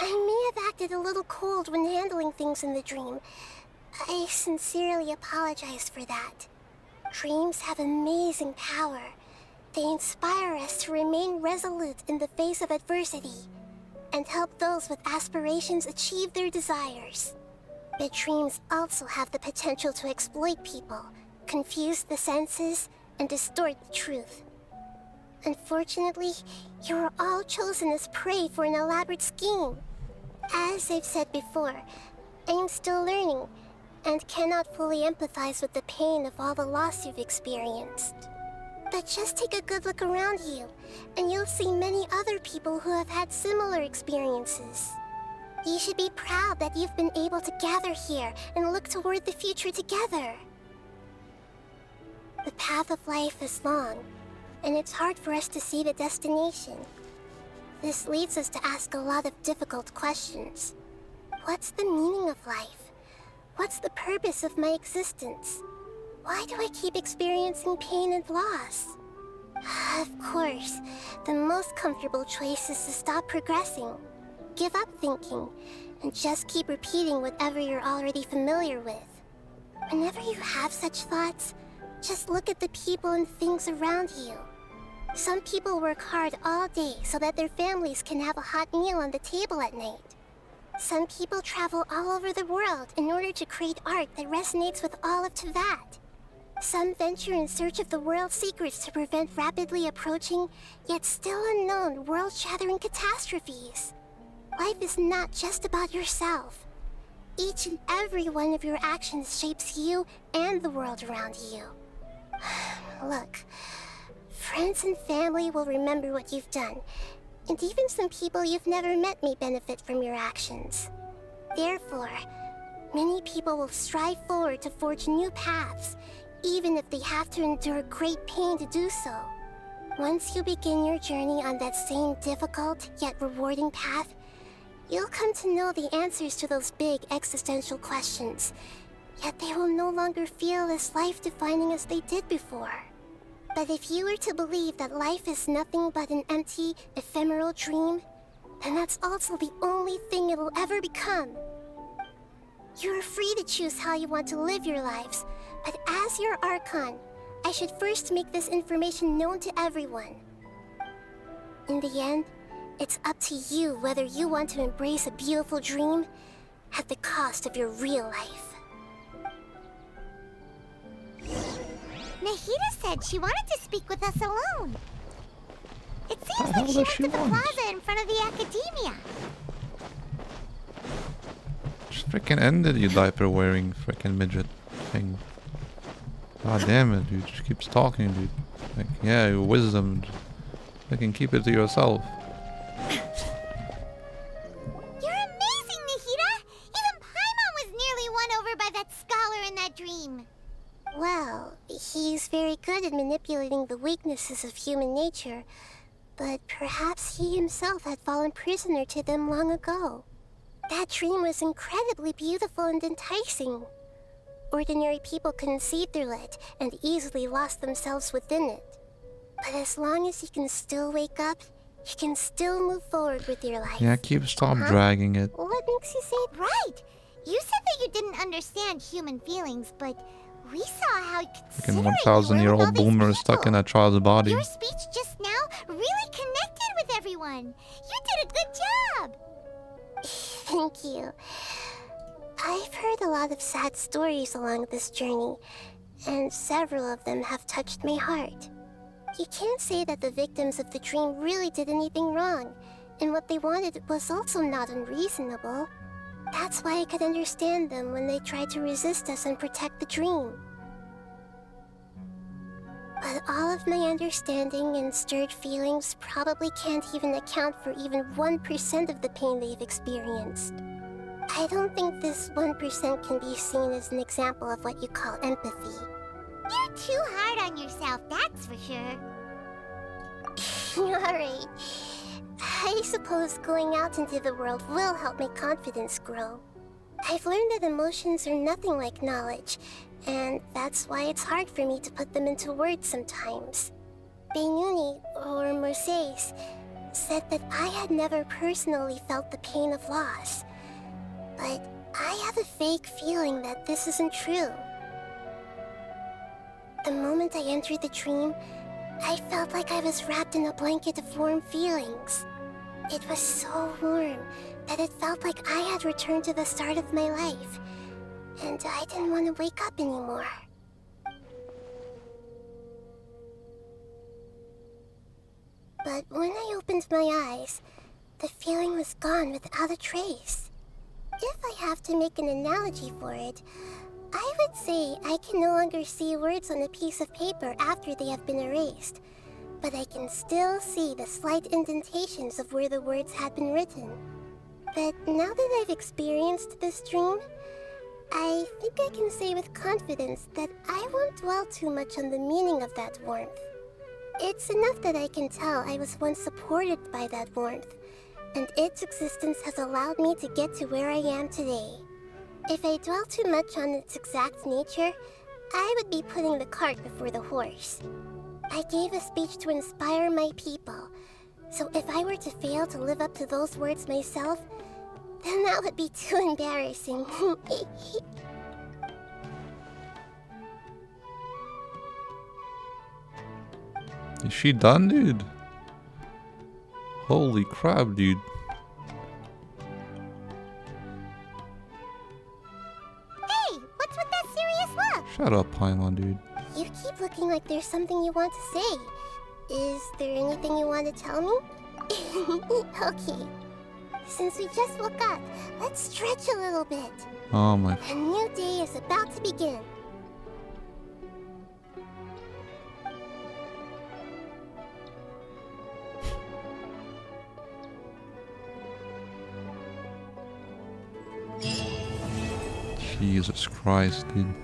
I may have acted a little cold when handling things in the dream. I sincerely apologize for that. Dreams have amazing power. They inspire us to remain resolute in the face of adversity and help those with aspirations achieve their desires. But dreams also have the potential to exploit people, confuse the senses, and distort the truth. Unfortunately, you are all chosen as prey for an elaborate scheme. As I've said before, I am still learning, and cannot fully empathize with the pain of all the loss you've experienced. But just take a good look around you, and you'll see many other people who have had similar experiences. You should be proud that you've been able to gather here and look toward the future together. The path of life is long, and it's hard for us to see the destination. This leads us to ask a lot of difficult questions. What's the meaning of life? What's the purpose of my existence? Why do I keep experiencing pain and loss? Of course, the most comfortable choice is to stop progressing. Give up thinking, and just keep repeating whatever you're already familiar with. Whenever you have such thoughts, just look at the people and things around you. Some people work hard all day so that their families can have a hot meal on the table at night. Some people travel all over the world in order to create art that resonates with all of Teyvat. Some venture in search of the world's secrets to prevent rapidly approaching, yet still unknown, world-shattering catastrophes. Life is not just about yourself. Each and every one of your actions shapes you and the world around you. Look, friends and family will remember what you've done, and even some people you've never met may benefit from your actions. Therefore, many people will strive forward to forge new paths, even if they have to endure great pain to do so. Once you begin your journey on that same difficult yet rewarding path, you'll come to know the answers to those big existential questions, yet they will no longer feel as life-defining as they did before. But if you were to believe that life is nothing but an empty, ephemeral dream, then that's also the only thing it'll ever become. You're free to choose how you want to live your lives, but as your Archon, I should first make this information known to everyone. In the end, it's up to you whether you want to embrace a beautiful dream at the cost of your real life. Nahida said she wanted to speak with us alone. It seems hell like she does went she to the want? plaza in front of the academia. Just freaking ended, you diaper wearing freaking midget thing. God damn it, dude. Just keeps talking, dude. Like, yeah, your wisdom. Freaking keep it to yourself. You're amazing, Nahida! Even Paimon was nearly won over by that scholar in that dream. Well, he's very good at manipulating the weaknesses of human nature, but perhaps he himself had fallen prisoner to them long ago. That dream was incredibly beautiful and enticing. Ordinary people couldn't see through it and easily lost themselves within it. But as long as you can still wake up, you can still move forward with your life. Yeah, stop dragging it. What makes you say right? You said that you didn't understand human feelings, but we saw how Freaking considerate 1,000-year-old boomer stuck in a child's body. Your speech just now really connected with everyone. You did a good job. Thank you. I've heard a lot of sad stories along this journey, and several of them have touched my heart. You can't say that the victims of the dream really did anything wrong, and what they wanted was also not unreasonable. That's why I could understand them when they tried to resist us and protect the dream. But all of my understanding and stirred feelings probably can't even account for even 1% of the pain they've experienced. I don't think this 1% can be seen as an example of what you call empathy. You're too hard on yourself, that's for sure. Alright. I suppose going out into the world will help my confidence grow. I've learned that emotions are nothing like knowledge, and that's why it's hard for me to put them into words sometimes. Beinuni, or Mercedes, said that I had never personally felt the pain of loss. But I have a vague feeling that this isn't true. The moment I entered the dream, I felt like I was wrapped in a blanket of warm feelings. It was so warm that it felt like I had returned to the start of my life, and I didn't want to wake up anymore. But when I opened my eyes, the feeling was gone without a trace. If I have to make an analogy for it, I would say I can no longer see words on a piece of paper after they have been erased, but I can still see the slight indentations of where the words had been written. But now that I've experienced this dream, I think I can say with confidence that I won't dwell too much on the meaning of that warmth. It's enough that I can tell I was once supported by that warmth, and its existence has allowed me to get to where I am today. If I dwell too much on its exact nature, I would be putting the cart before the horse. I gave a speech to inspire my people, so if I were to fail to live up to those words myself, then that would be too embarrassing. Is she done, dude? Holy crap, dude. Hey, what's with that serious look? Shut up, Paimon, dude. You keep looking like there's something you want to say. Is there anything you want to tell me? Okay. Since we just woke up, let's stretch a little bit. Oh my. A new day is about to begin. Jesus Christ, dude.